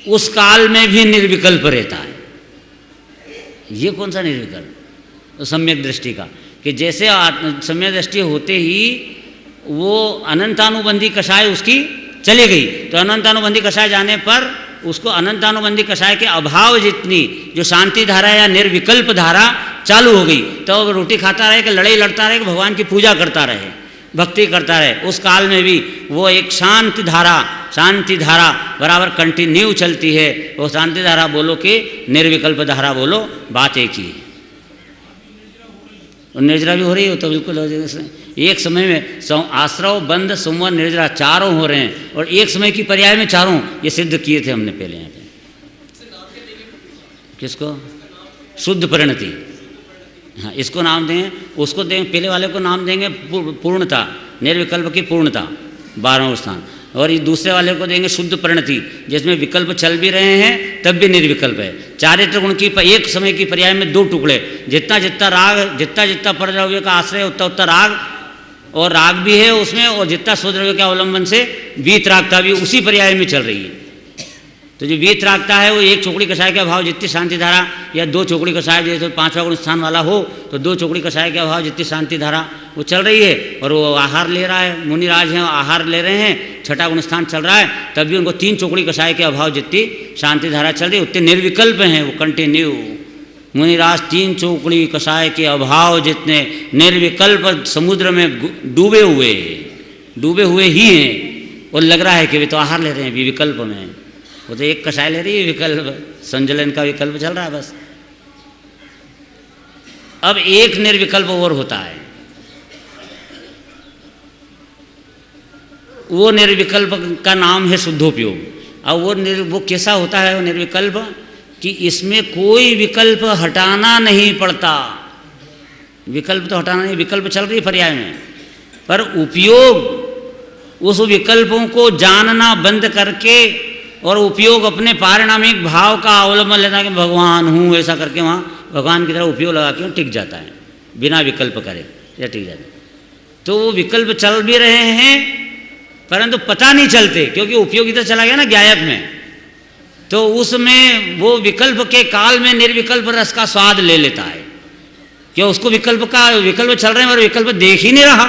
उस काल में भी निर्विकल्प रहता है। ये कौन सा निर्विकल्प? तो सम्यक दृष्टि का, कि जैसे सम्यक दृष्टि होते ही वो अनंतानुबंधी कषाय उसकी चली गई, तो अनंतानुबंधी कषाय जाने पर उसको अनंतानुबंधी कषाय के अभाव जितनी जो शांति धारा या निर्विकल्प धारा चालू हो गई, तो रोटी खाता रहे कि लड़ाई लड़ता रहे कि भगवान की पूजा करता रहे, भक्ति करता रहे, उस काल में भी वो एक शांति धारा बराबर कंटिन्यू चलती है। वो शांति धारा बोलो कि निर्विकल्प धारा बोलो, बात एक ही है। और निर्जरा भी हो रही हो तो बिल्कुल हो जाएगा। एक समय में आश्रव बंद संवर निर्जरा चारों हो रहे हैं, और एक समय की पर्याय में चारों, ये सिद्ध किए थे हमने पहले यहाँ पे। किसको? शुद्ध परिणति। हाँ, इसको नाम देंगे, उसको देंगे, पहले वाले को नाम देंगे पूर्णता, निर्विकल्प की पूर्णता 12वां स्थान, और ये दूसरे वाले को देंगे शुद्ध परिणति, जिसमें विकल्प चल भी रहे हैं तब भी निर्विकल्प है। चारित्र गुण की एक समय की पर्याय में 2 टुकड़े, जितना राग, जितना परद्रव्य का आश्रय उतना राग, और राग भी है उसमें, और जितना स्वद्रव्य के अवलंबन से वीतरागता भी उसी पर्याय में चल रही है। तो जो वीतरागता है वो एक चौकड़ी कषाय के अभाव जितनी शांति धारा, या 2 चौकड़ी कषाय, जैसे 5वां गुण स्थान वाला हो तो 2 चौकड़ी कषाय के अभाव जितनी शांति धारा वो चल रही है, और वो आहार ले रहा है, मुनिराज हैं आहार ले रहे हैं, 6ठा गुण स्थान चल रहा है, तब भी उनको 3 चौकड़ी कषाय के अभाव जितनी शांति धारा चल रही है उतने निर्विकल्प हैं वो कंटिन्यू। मुनिराज 3 चौकड़ी कषाय के अभाव जितने निर्विकल्प समुद्र में डूबे हुए ही हैं, और लग रहा है कि वे तो आहार ले रहे हैं, विकल्प में। वो तो एक कषाय ले रही है, विकल्प संजलन का विकल्प चल रहा है बस। अब एक निर्विकल्प और होता है, वो निर्विकल्प का नाम है शुद्धोपयोग। अब वो कैसा होता है वो निर्विकल्प, कि इसमें कोई विकल्प हटाना नहीं पड़ता। विकल्प तो हटाना नहीं, विकल्प चल रही है पर्याय में, पर उपयोग उस विकल्पों को जानना बंद करके, और उपयोग अपने पारिणामिक भाव का अवलंबन लेना कि भगवान हूँ ऐसा करके वहाँ भगवान की तरह उपयोग लगा के टिक जाता है, बिना विकल्प करे या टिक जाता है। तो वो विकल्प चल भी रहे हैं परंतु पता नहीं चलते, क्योंकि उपयोगिता चला गया ना ज्ञायक में, तो उसमें वो विकल्प के काल में निर्विकल्प रस का स्वाद ले लेता है। क्यों? उसको विकल्प चल रहे हैं और विकल्प देख ही नहीं रहा,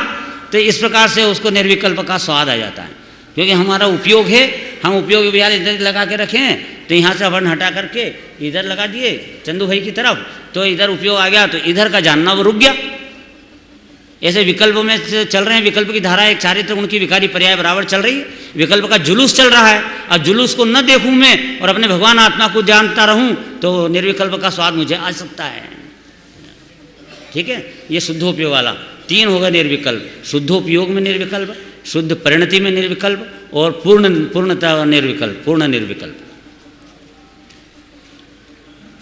तो इस प्रकार से उसको निर्विकल्प का स्वाद आ जाता है। क्योंकि हमारा उपयोग है, हम उपयोग विहार इधर लगा के रखे हैं, तो यहाँ से अपन हटा करके इधर लगा दिए चंदू भाई की तरफ, तो इधर उपयोग आ गया, तो इधर का जानना वो रुक गया। ऐसे विकल्प में चल रहे हैं, विकल्प की धारा एक चारित्र गुण की विकारी पर्याय बराबर चल रही है, विकल्प का जुलूस चल रहा है। अब जुलूस को न देखूं मैं और अपने भगवान आत्मा को जानता रहूं, तो निर्विकल्प का स्वाद मुझे आ सकता है। ठीक है, ये शुद्धोपयोग वाला 3 होगा निर्विकल्प। शुद्धोपयोग में निर्विकल्प, शुद्ध परिणति में निर्विकल्प, और पूर्णता निर्विकल्प, पूर्ण निर्विकल्प।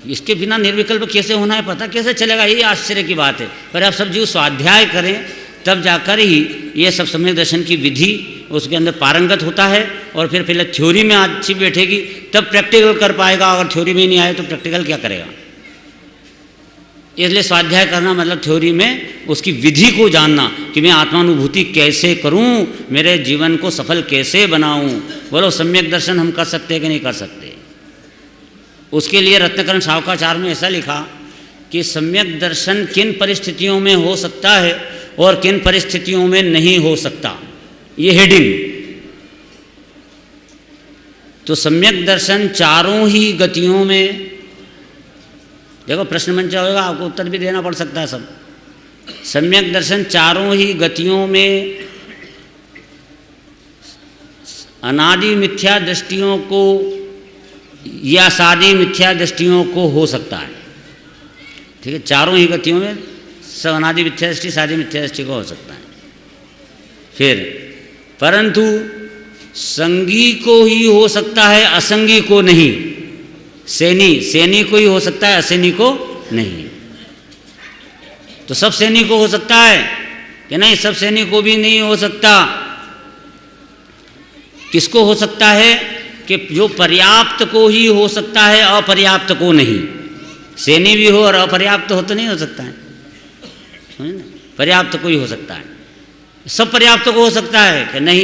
इसके बिना निर्विकल्प कैसे होना है, पता कैसे चलेगा, ये आश्चर्य की बात है। पर आप सब जीव स्वाध्याय करें, तब जाकर ही ये सब सम्यक दर्शन की विधि उसके अंदर पारंगत होता है, और फिर पहले थ्योरी में अच्छी बैठेगी, तब प्रैक्टिकल कर पाएगा। अगर थ्योरी में नहीं आए तो प्रैक्टिकल क्या करेगा? इसलिए स्वाध्याय करना मतलब थ्योरी में उसकी विधि को जानना कि मैं आत्मानुभूति कैसे करूं, मेरे जीवन को सफल कैसे बनाऊं। बोलो, सम्यक दर्शन हम कर सकते हैं कि नहीं कर सकते? उसके लिए रत्नकरण सावकाचार्य में ऐसा लिखा कि सम्यक दर्शन किन परिस्थितियों में हो सकता है और किन परिस्थितियों में नहीं हो सकता, ये हेडिंग। तो सम्यक दर्शन चारों ही गतियों में, देखो प्रश्न मंच होगा, आपको उत्तर भी देना पड़ सकता है सब। सम्यक दर्शन चारों ही गतियों में अनादि मिथ्या दृष्टियों को या सादी मिथ्या दृष्टियों को हो सकता है। ठीक है, चारों ही गतियों में सब अनादि मिथ्या दृष्टि, सादी मिथ्या दृष्टि को हो सकता है। फिर परंतु संगी को ही हो सकता है, असंगी को नहीं। सेनी को ही हो सकता है, असैनी को नहीं। तो सब सैनी को हो सकता है कि नहीं? सब सैनी को भी नहीं हो सकता। किसको हो सकता है? कि जो पर्याप्त को ही हो सकता है, अपर्याप्त को नहीं। सैनी भी हो और अपर्याप्त हो तो नहीं हो सकता है, पर्याप्त को ही हो सकता है। सब पर्याप्त को हो सकता है कि नहीं?